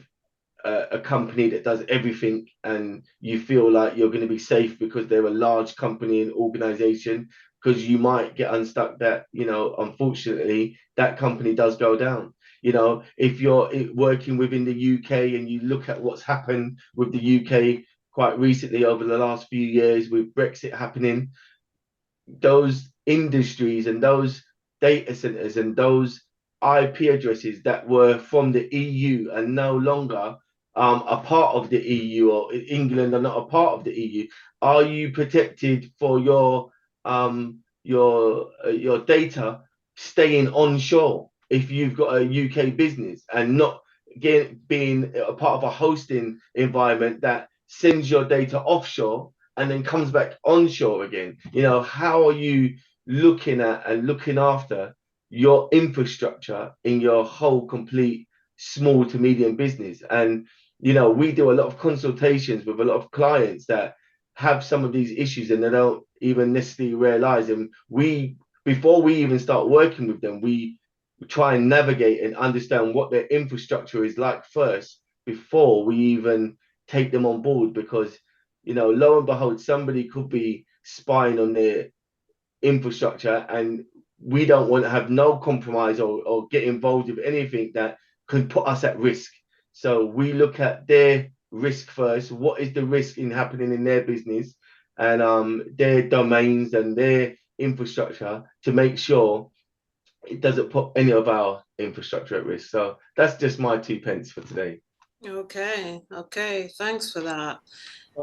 a company that does everything and you feel like you're going to be safe because they're a large company and organization, because you might get unstuck that, you know, unfortunately that company does go down. You know, if you're working within the UK and you look at what's happened with the UK quite recently over the last few years with Brexit happening, those industries and those data centers and those IP addresses that were from the EU and no longer a part of the EU, or England are not a part of the EU, are you protected for your data staying onshore if you've got a UK business, and not being a part of a hosting environment that sends your data offshore and then comes back onshore again? You know, how are you looking at and looking after your infrastructure in your whole complete small to medium business? And, you know, we do a lot of consultations with a lot of clients that have some of these issues and they don't even necessarily realize. And before we even start working with them, we try and navigate and understand what their infrastructure is like first before we even take them on board, because, you know, lo and behold, somebody could be spying on their infrastructure and we don't want to have no compromise or get involved with anything that could put us at risk. So we look at their risk first. What is the risk in happening in their business and their domains and their infrastructure, to make sure it doesn't put any of our infrastructure at risk. So that's just my 2 pence for today. Okay, thanks for that.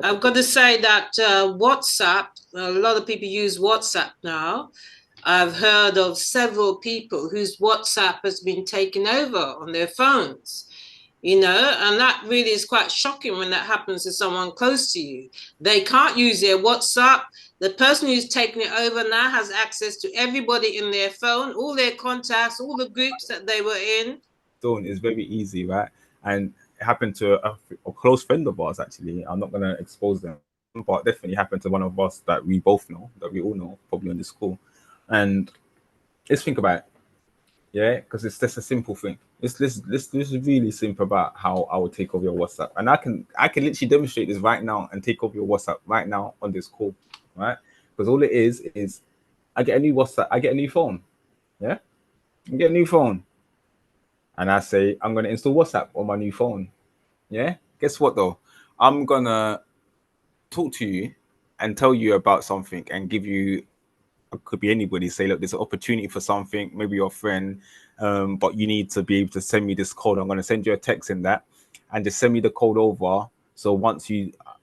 I've got to say that WhatsApp, a lot of people use WhatsApp now. I've heard of several people whose WhatsApp has been taken over on their phones. you know, and that really is quite shocking when that happens to someone close to you. They can't use their WhatsApp. The person who's taking it over now has access to everybody in their phone, all their contacts, all the groups that they were in. Dawn is very easy, right? And it happened to a close friend of ours, actually. I'm not going to expose them, but definitely happened to one of us that we both know, that we all know, probably in the school. And let's think about it, yeah, because it's just a simple thing. Let's really simple about how I will take over your WhatsApp, and I can literally demonstrate this right now and take over your WhatsApp right now on this call, right? Because all it is I get a new WhatsApp, I get a new phone, yeah, I get a new phone, and I say I'm gonna install WhatsApp on my new phone, yeah. Guess what though? I'm gonna talk to you and tell you about something and give you, it could be anybody, say, look, there's an opportunity for something, maybe your friend, but you need to be able to send me this code. I'm going to send you a text in that and just send me the code over. So once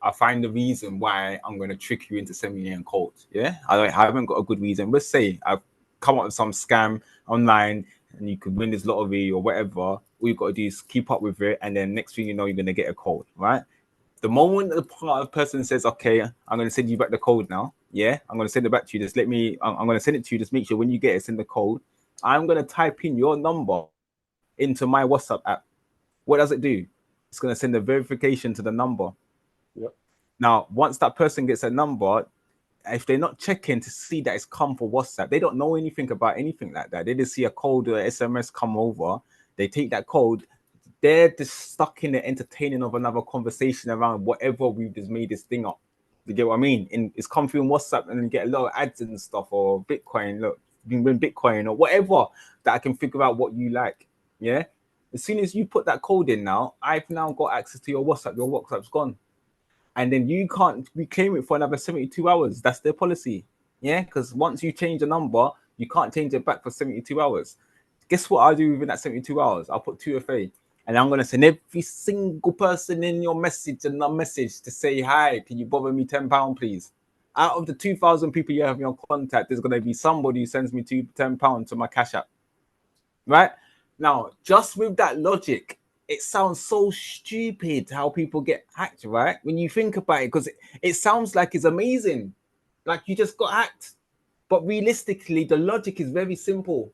I find the reason why I'm going to trick you into sending me a code. Yeah, I haven't got a good reason. Let's say I've come up with some scam online and you could win this lottery or whatever. All you've got to do is keep up with it. And then next thing you know, you're going to get a code, right? The moment the person says, okay, I'm going to send you back the code now. Yeah, I'm going to send it back to you. Just let me, I'm going to send it to you. Just make sure when you get it, send the code. I'm going to type in your number into my WhatsApp app. What does it do? It's going to send a verification to the number. Yep. Now, once that person gets a number, if they're not checking to see that it's come for WhatsApp, they don't know anything about anything like that. They just see a code or SMS come over. They take that code. They're just stuck in the entertaining of another conversation around whatever we've just made this thing up. You get what I mean? And it's come through on WhatsApp and you get a lot of ads and stuff, or Bitcoin, look, you can win Bitcoin or whatever that I can figure out what you like. Yeah. As soon as you put that code in now, I've now got access to your WhatsApp. Your WhatsApp's gone. And then you can't reclaim it for another 72 hours. That's their policy. Yeah. Because once you change a number, you can't change it back for 72 hours. Guess what I'll do within that 72 hours? I'll put 2FA. And I'm going to send every single person in your message and a message to say, hi, can you bother me £10, please? Out of the 2,000 people you have in your contact, there's going to be somebody who sends me £10 to my Cash App. Right? Now, just with that logic, it sounds so stupid how people get hacked, right? When you think about it, because it sounds like it's amazing. Like you just got hacked. But realistically, the logic is very simple.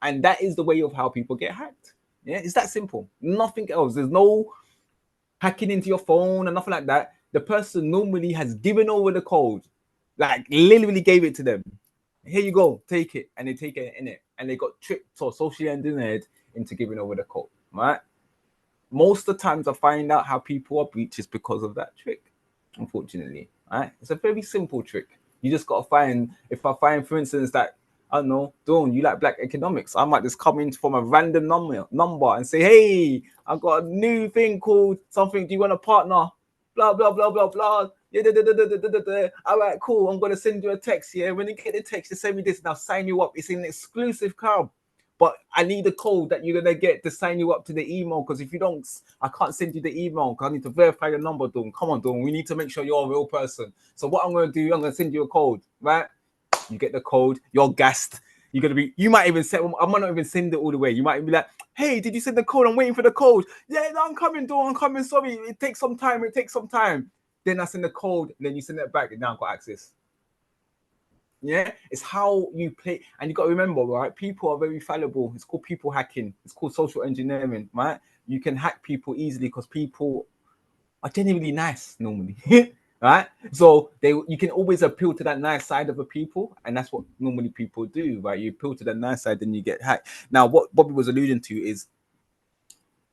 And that is the way of how people get hacked. Yeah, it's that simple. Nothing else. There's no hacking into your phone and nothing like that. The person normally has given over the code, like literally gave it to them. Here you go, take it, and they take it in it, and they got tricked or socially engineered into giving over the code. Right? Most of the times, I find out how people are breached is because of that trick. Unfortunately, right? It's a very simple trick. You just got to find. If I find, for instance, that I don't know, Dawn, you like black economics, I might just come in from a random number and say, hey, I've got a new thing called something. Do you want a partner? Blah, blah, blah, blah, blah. Yeah, all right, cool. I'm going to send you a text. Yeah, when you get the text, just send me this and I'll sign you up. It's an exclusive club. But I need a code that you're going to get to sign you up to the email. Because if you don't, I can't send you the email because I need to verify your number, Dawn. Come on, Dawn. We need to make sure you're a real person. So what I'm going to do, I'm going to send you a code, right? You get the code, you're gassed. You're gonna be, you might even say, I might not even send it all the way. You might even be like, hey, did you send the code? I'm waiting for the code. Yeah, no, I'm coming, Dawn, I'm coming. Sorry, it takes some time. Then I send the code, and then you send it back, and now I've got access. Yeah, it's how you play, and you got to remember, right? People are very fallible. It's called people hacking. It's called social engineering, right? You can hack people easily because people are genuinely nice normally. Right? So you can always appeal to that nice side of the people, and that's what normally people do, right? You appeal to the nice side, then you get hacked. Now, what Bobby was alluding to is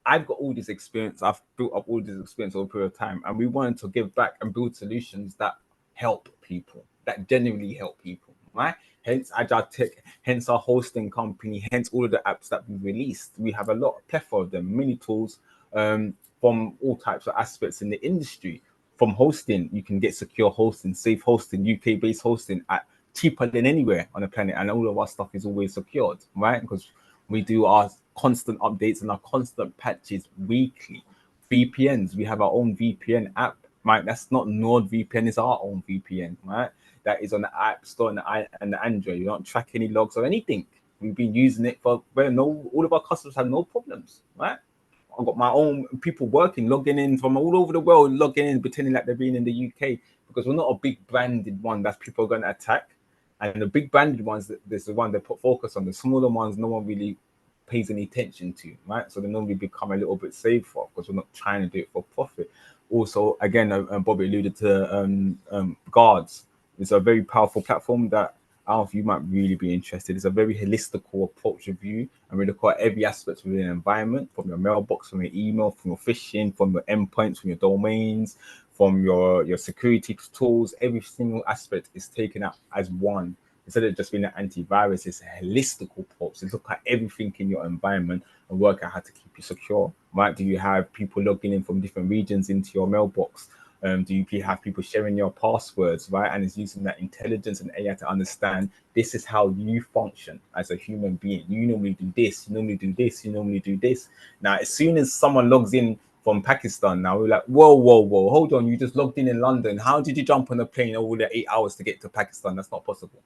I've got all this experience, I've built up all this experience over a period of time, and we wanted to give back and build solutions that help people, that genuinely help people, right? Hence Agile Tech, hence our hosting company, hence all of the apps that we released. We have a lot, plethora of them, many tools from all types of aspects in the industry. From hosting, you can get secure hosting, safe hosting, UK-based hosting at cheaper than anywhere on the planet. And all of our stuff is always secured, right? Because we do our constant updates and our constant patches weekly. VPNs, we have our own VPN app, right? That's not NordVPN, it's our own VPN, right? That is on the App Store and the Android. You don't track any logs or anything. We've been using it for all of our customers have no problems, right? I've got my own people working, logging in from all over the world, logging in, pretending like they're being in the UK, because we're not a big branded one that people are going to attack. And the big branded ones, there's the one they put focus on. The smaller ones, no one really pays any attention to, right? So they normally become a little bit safer because we're not trying to do it for profit. Also, again, Bobby alluded to guards. It's a very powerful platform that Alf, you might really be interested. It's a very holistical approach of view, and we look at every aspect of the environment, from your mailbox, from your email, from your phishing, from your endpoints, from your domains, from your security tools. Every single aspect is taken out as one. Instead of just being an antivirus, it's a holistical approach. It's look at everything in your environment and work out how to keep you secure, right? Do you have people logging in from different regions into your mailbox? Do you have people sharing your passwords, right? And it's using that intelligence and AI to understand this is how you function as a human being. You normally do this, you normally do this, you normally do this. Now, as soon as someone logs in from Pakistan, now we're like, whoa, hold on, you just logged in London. How did you jump on a plane all the 8 hours to get to Pakistan? That's not possible,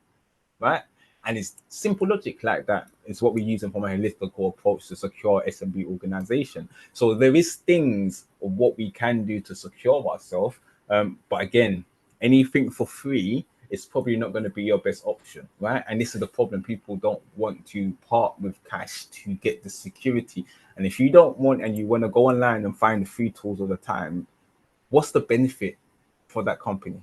right? And it's simple logic like that. It's what we're using from a holistical approach to secure SMB organization. So there is things of what we can do to secure ourselves. But again, anything for free is probably not going to be your best option, right? And this is the problem. People don't want to part with cash to get the security. And if you don't want, and you want to go online and find the free tools all the time, what's the benefit for that company?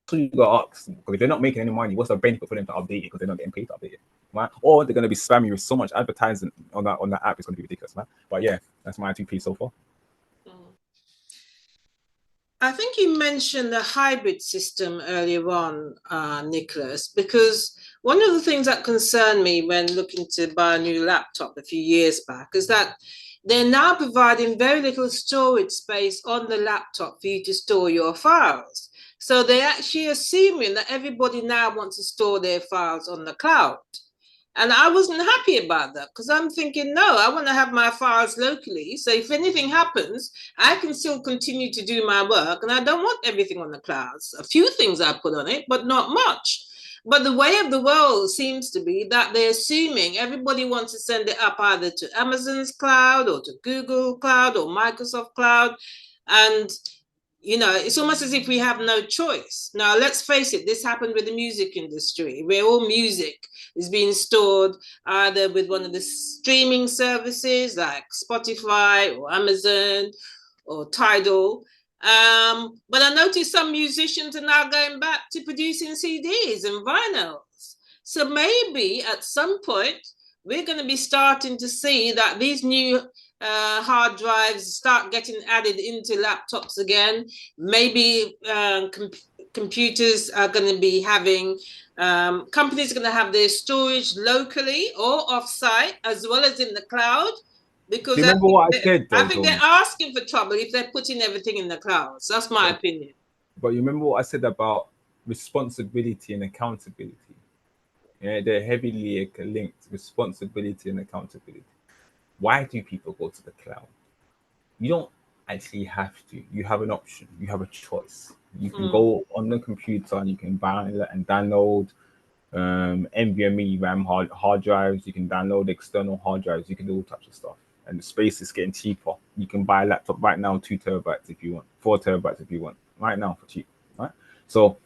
So you got to ask, because if they're not making any money, what's the benefit for them to update it? Because they're not getting paid to update it, right? Or they're going to be spamming you with so much advertising on that app. It's going to be ridiculous, man. But yeah, that's my 2P so far. I think you mentioned the hybrid system earlier on, Nicholas, because one of the things that concerned me when looking to buy a new laptop a few years back is that they're now providing very little storage space on the laptop for you to store your files. So they're actually assuming that everybody now wants to store their files on the cloud. And I wasn't happy about that, because I'm thinking, no, I want to have my files locally. So if anything happens, I can still continue to do my work. And I don't want everything on the clouds. A few things I put on it, but not much. But the way of the world seems to be that they're assuming everybody wants to send it up either to Amazon's cloud or to Google Cloud or Microsoft Cloud. And you know, it's almost as if we have no choice. Now, let's face it, this happened with the music industry, where all music is being stored either with one of the streaming services like Spotify or Amazon or Tidal. But I noticed some musicians are now going back to producing CDs and vinyls. So maybe at some point, we're going to be starting to see that these new hard drives start getting added into laptops again. Maybe computers are going to be having, companies are going to have their storage locally or offsite as well as in the cloud. Because do you remember what I said? I think they're asking for trouble if they're putting everything in the clouds. That's my opinion. But you remember what I said about responsibility and accountability? Yeah, they're heavily linked, responsibility and accountability. Why do people go to the cloud? You don't actually have to. You have an option. You have a choice. You can go on the computer and you can buy and download NVMe RAM hard drives. You can download external hard drives. You can do all types of stuff. And the space is getting cheaper. You can buy a laptop right now, 2 terabytes if you want, 4 terabytes if you want, right now for cheap. Right? So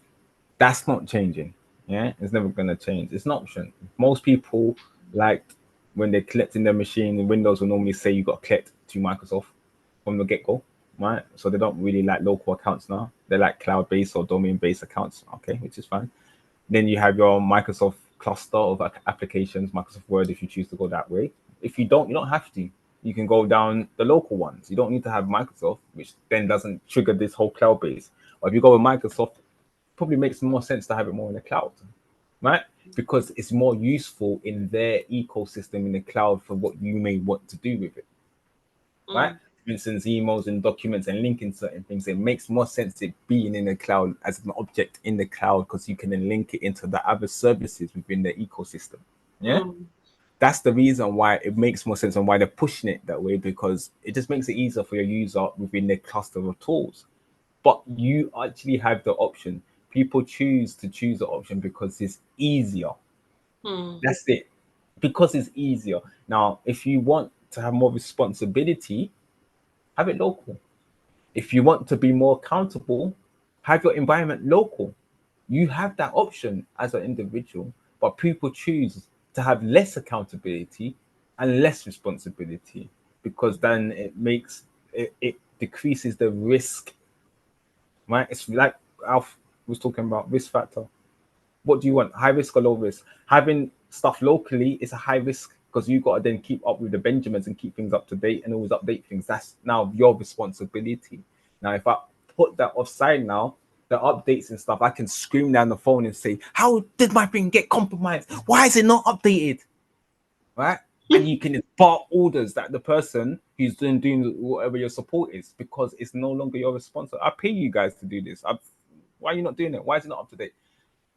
that's not changing. Yeah, it's never going to change. It's an option. Most people, like when they're collecting their machine, Windows will normally say you got to collect to Microsoft from the get-go, right? So they don't really like local accounts now. They like cloud-based or domain-based accounts, okay, which is fine. Then you have your Microsoft cluster of applications, Microsoft Word, if you choose to go that way. If you don't have to. You can go down the local ones. You don't need to have Microsoft, which then doesn't trigger this whole cloud base. Or if you go with Microsoft, probably makes more sense to have it more in the cloud, right? Because it's more useful in their ecosystem in the cloud for what you may want to do with it, right? For instance, emails and documents and linking certain things, it makes more sense it being in the cloud as an object in the cloud because you can then link it into the other services within the ecosystem. Yeah. That's the reason why it makes more sense and why they're pushing it that way, because it just makes it easier for your user within their cluster of tools. But you actually have the option. People choose the option because it's easier. That's it. because it's easier. Now, if you want to have more responsibility, have it local. If you want to be more accountable, have your environment local. You have that option as an individual, but people choose to have less accountability and less responsibility, because then it decreases the risk, right? It's like Alf was talking about risk factor. What do you want? High risk or low risk? Having stuff locally is a high risk, because you got to then keep up with the Benjamins and keep things up to date and always update things. That's now your responsibility. Now, if I put that offside now, the updates and stuff, I can scream down the phone and say, how did my thing get compromised? Why is it not updated? Right? And you can impart orders that the person who's doing whatever your support is, because it's no longer your responsibility. I pay you guys to do this. Why are you not doing it? Why is it not up to date?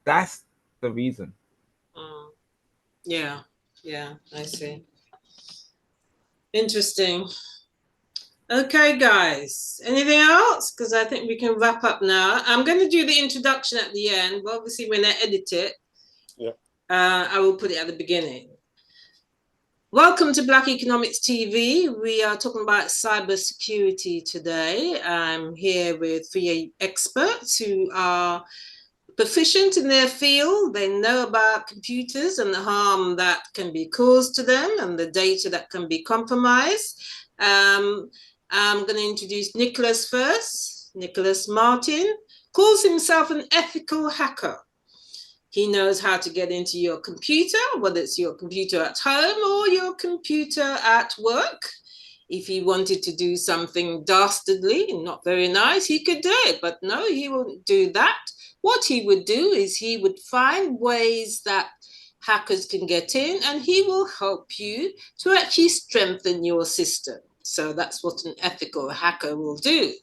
That's the reason. Yeah, I see. Interesting. Okay, guys, anything else? Because I think we can wrap up now. I'm going to do the introduction at the end, but obviously when I edit it, I will put it at the beginning. Welcome to Black Economics TV. We are talking about cybersecurity today. I'm here with 3 experts who are proficient in their field. They know about computers and the harm that can be caused to them and the data that can be compromised. I'm going to introduce Nicholas first. Nicholas Martin calls himself an ethical hacker. He knows how to get into your computer, whether it's your computer at home or your computer at work. If he wanted to do something dastardly and not very nice, he could do it. But no, he wouldn't do that. What he would do is he would find ways that hackers can get in, and he will help you to actually strengthen your system. So that's what an ethical hacker will do.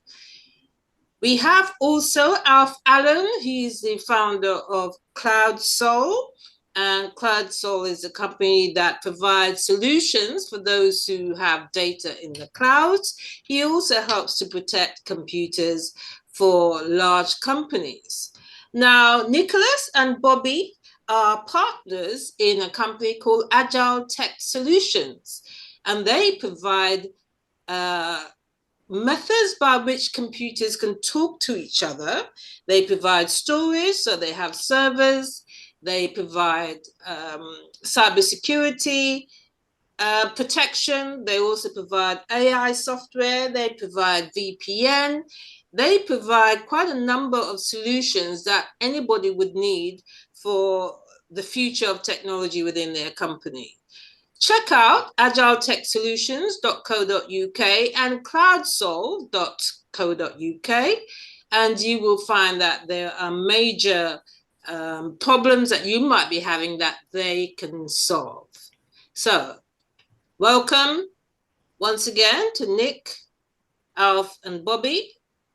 We have also Alf Allen. He's the founder of Cloudsol. And Cloudsol is a company that provides solutions for those who have data in the clouds. He also helps to protect computers for large companies. Now, Nicholas and Bobby are partners in a company called Agile Tech Solutions, and they provide methods by which computers can talk to each other. They provide storage, so they have servers. They provide cybersecurity protection. They also provide AI software. They provide VPN. They provide quite a number of solutions that anybody would need for the future of technology within their company. Check out agiletechsolutions.co.uk and cloudsol.co.uk, and you will find that there are major problems that you might be having that they can solve. So, welcome once again to Nick, Alf, and Bobby.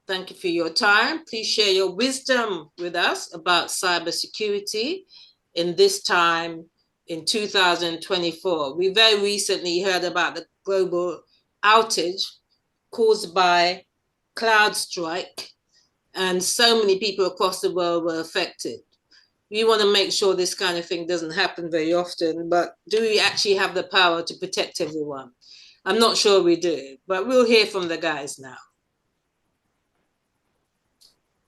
Thank you for your time. Please share your wisdom with us about cybersecurity in this time in 2024. We very recently heard about the global outage caused by CrowdStrike, and so many people across the world were affected. We want to make sure this kind of thing doesn't happen very often, but do we actually have the power to protect everyone? I'm not sure we do, but we'll hear from the guys now.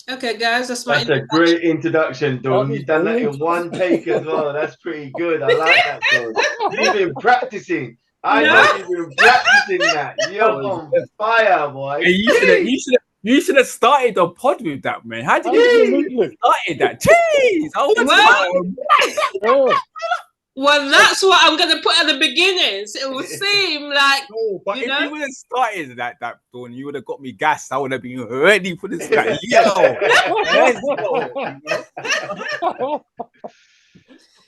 Okay, guys, that's a great introduction, Dawn. You've done that in one take as well. That's pretty good. I like that, Dawn. You've been practicing. I know you've been practicing that. You're on fire, boy. Hey, you should have started the pod with that, man. How did you started that? Jeez! Well, that's what I'm going to put at the beginning. So it will seem like. No, but if you would have started that, Dawn, you would have got me gassed. I would have been ready for this. Like, let's go.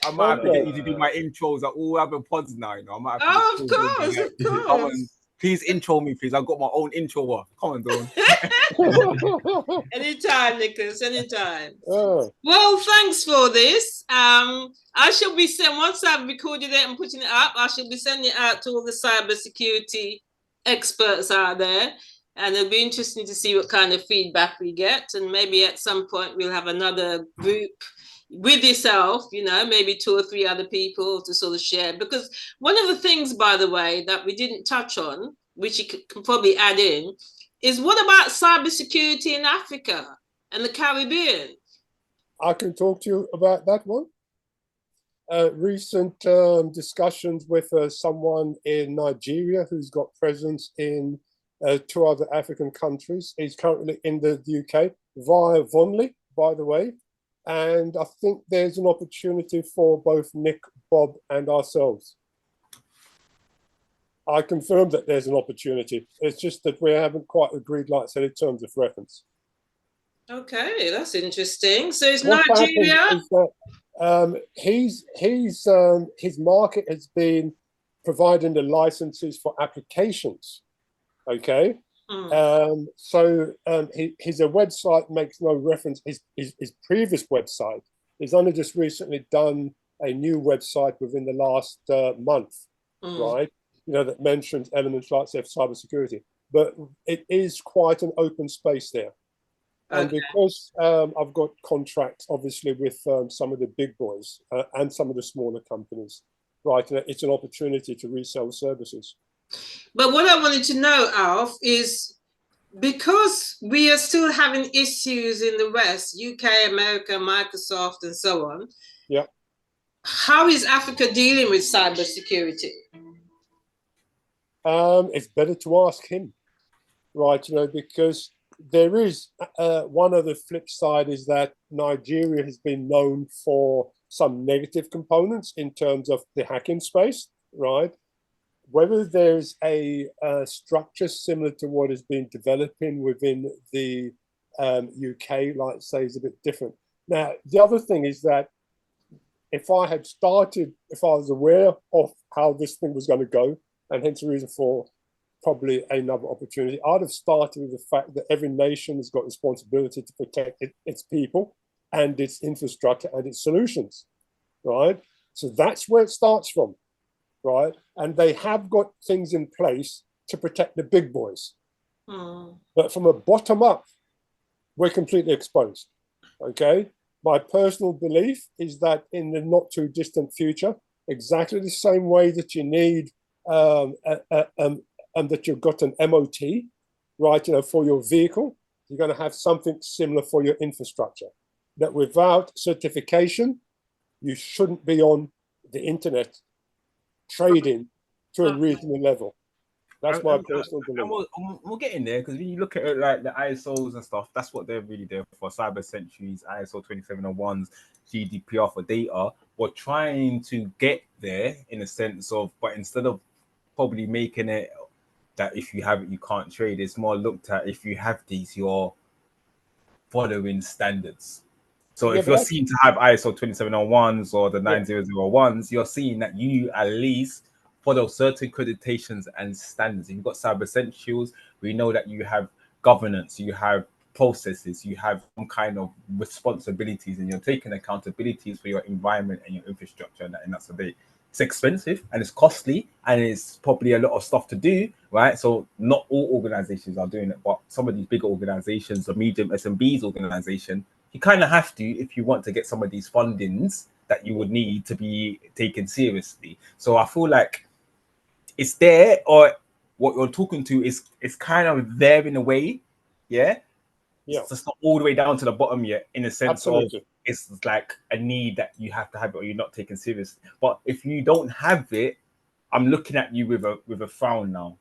I might have to get you to do my intros at all other pods now. You know, I might have to of course. Please intro me, please. I've got my own intro. Come on, Dawn. Anytime, Nicholas, anytime. Well, thanks for this. I shall be once I've recorded it and putting it up, I shall be sending it out to all the cybersecurity experts out there. And it'll be interesting to see what kind of feedback we get. And maybe at some point we'll have another group, with yourself, you know, maybe 2 or 3 other people to sort of share. Because one of the things, by the way, that we didn't touch on, which you can probably add in, is what about cybersecurity in Africa and the Caribbean? I can talk to you about that one. Recent discussions with someone in Nigeria who's got presence in 2 other African countries. He's currently in the UK via Vonley, by the way. And I think there's an opportunity for both Nick, Bob, and ourselves. I confirm that there's an opportunity. It's just that we haven't quite agreed, like I said, in terms of reference. Okay, that's interesting. So it's What Nigeria. Is that, his market has been providing the licenses for applications. Okay. His website makes no reference. His previous website, he's only just recently done a new website within the last month, right? You know, that mentions elements like cybersecurity, but it is quite an open space there. And because I've got contracts, obviously, with some of the big boys and some of the smaller companies, right? It's an opportunity to resell services. But what I wanted to know, Alf, is because we are still having issues in the West, UK, America, Microsoft, and so on. Yeah. How is Africa dealing with cybersecurity? It's better to ask him, right? You know, because there is one of the flip side is that Nigeria has been known for some negative components in terms of the hacking space, right? Whether there's a structure similar to what has been developing within the UK, like say, is a bit different. Now, the other thing is that if I was aware of how this thing was going to go, and hence the reason for probably another opportunity, I'd have started with the fact that every nation has got responsibility to protect its people and its infrastructure and its solutions, right? So that's where it starts from, right? And they have got things in place to protect the big boys. But from a bottom up, we're completely exposed, okay? My personal belief is that in the not too distant future, exactly the same way that you need and that you've got an MOT, right, you know, for your vehicle, you're going to have something similar for your infrastructure. That without certification, you shouldn't be on the internet trading to a reasonable level. That's my personal belief. We'll get in there because when you look at it, like the ISOs and stuff, that's what they're really there for. Cyber Sentries, ISO 27001s, GDPR for data. We're trying to get there in a sense of, but instead of probably making it that if you have it, you can't trade, it's more looked at if you have these, you're following standards. So if you're seen to have ISO 27001s or the 9001s, you're seeing that you at least follow certain accreditations and standards. If you've got Cyber Essentials, we know that you have governance, you have processes, you have some kind of responsibilities, and you're taking accountabilities for your environment and your infrastructure, and that's a bit. It's expensive and it's costly and it's probably a lot of stuff to do, right? So not all organizations are doing it, but some of these bigger organizations, the medium SMBs organization, you kind of have to if you want to get some of these fundings that you would need to be taken seriously. So I feel like it's there, or what you're talking to is kind of there in a way, yeah. It's just not all the way down to the bottom yet, in a sense of it's like a need that you have to have it or you're not taken seriously. But if you don't have it, I'm looking at you with a frown now,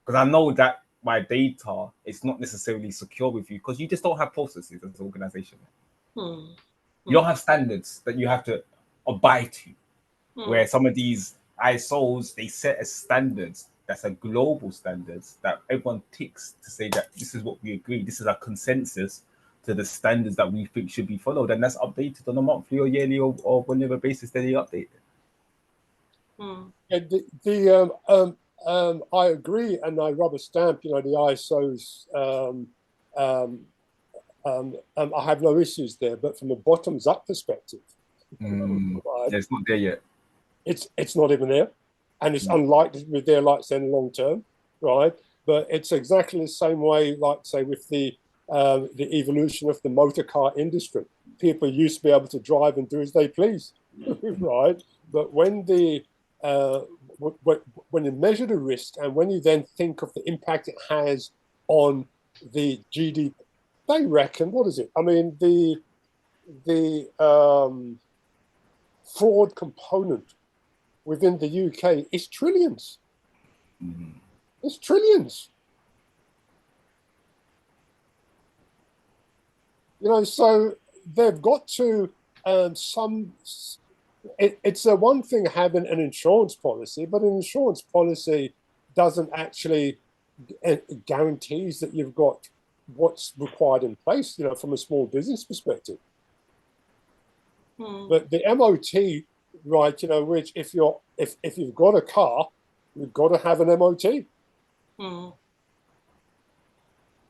because I know that my data is not necessarily secure with you because you just don't have processes as an organization. You don't have standards that you have to abide to. Where some of these ISOs, they set a standards that's a global standards that everyone ticks to say that this is what we agree, this is our consensus to the standards that we think should be followed, and that's updated on a monthly or yearly or whenever basis that they update it. I agree, and I rubber stamp, you know, the ISOs. I have no issues there, but from a bottoms up perspective, it's not there yet. It's not even there, and it's unlikely to be there, like say, in the long term, right? But it's exactly the same way, like say, with the evolution of the motor car industry. people used to be able to drive and do as they please, right? But when when you measure the risk and when you then think of the impact it has on the GDP, they reckon, what is it? I mean, the fraud component within the UK is trillions. Mhm. It's trillions. You know, so they've got to it's a one thing having an insurance policy, but an insurance policy doesn't actually guarantees that you've got what's required in place, you know, from a small business perspective. But the MOT, right, you know, which if you've got a car, you've got to have an MOT.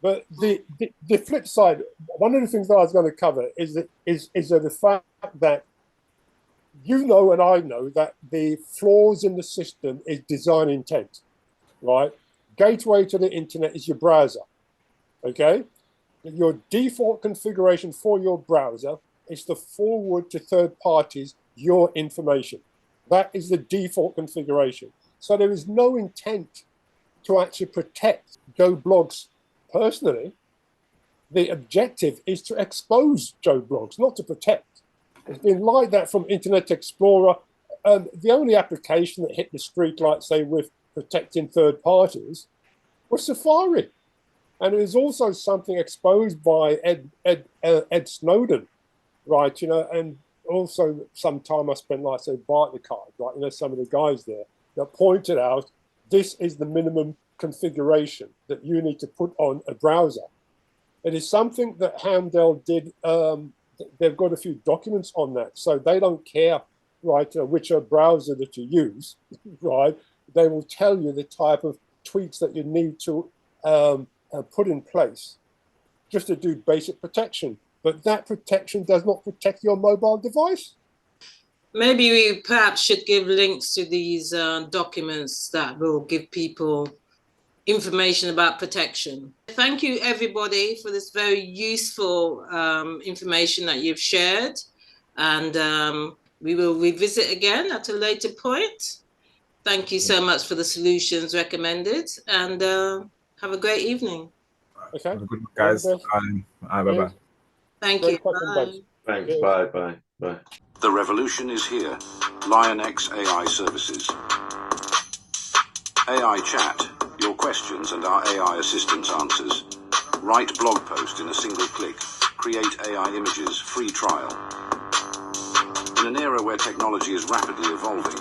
But the flip side, one of the things that I was going to cover is the fact that you know and I know that the flaws in the system is design intent, right? Gateway to the internet is your browser, okay? Your default configuration for your browser is to forward to third parties your information. That is the default configuration. So there is no intent to actually protect Joe Bloggs personally. The objective is to expose Joe Bloggs, not to protect. It's been like that from Internet Explorer. The only application that hit the street, like say, with protecting third parties was Safari. And it was also something exposed by Ed Snowden, right? You know, and also some time I spent, like say, Barclaycard, right? You know, some of the guys there that pointed out this is the minimum configuration that you need to put on a browser. It is something that Hamdell did. They've got a few documents on that, so they don't care, right, which browser that you use, right? They will tell you the type of tweaks that you need to put in place just to do basic protection. But that protection does not protect your mobile device. Maybe we perhaps should give links to these documents that will give people information about protection. Thank you, everybody, for this very useful information that you've shared. And we will revisit again at a later point. Thank you so much for the solutions recommended, and have a great evening. Okay. Have a good one, guys. Bye-bye. Thank you. Bye. Thanks. Bye. The revolution is here. LionX AI Services. AI chat, your questions and our AI assistant's answers. Write blog post in a single click. Create AI images, free trial. In an era where technology is rapidly evolving,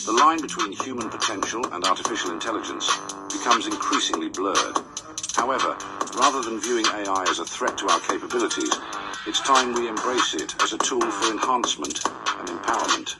the line between human potential and artificial intelligence becomes increasingly blurred. However, rather than viewing AI as a threat to our capabilities, it's time we embrace it as a tool for enhancement and empowerment.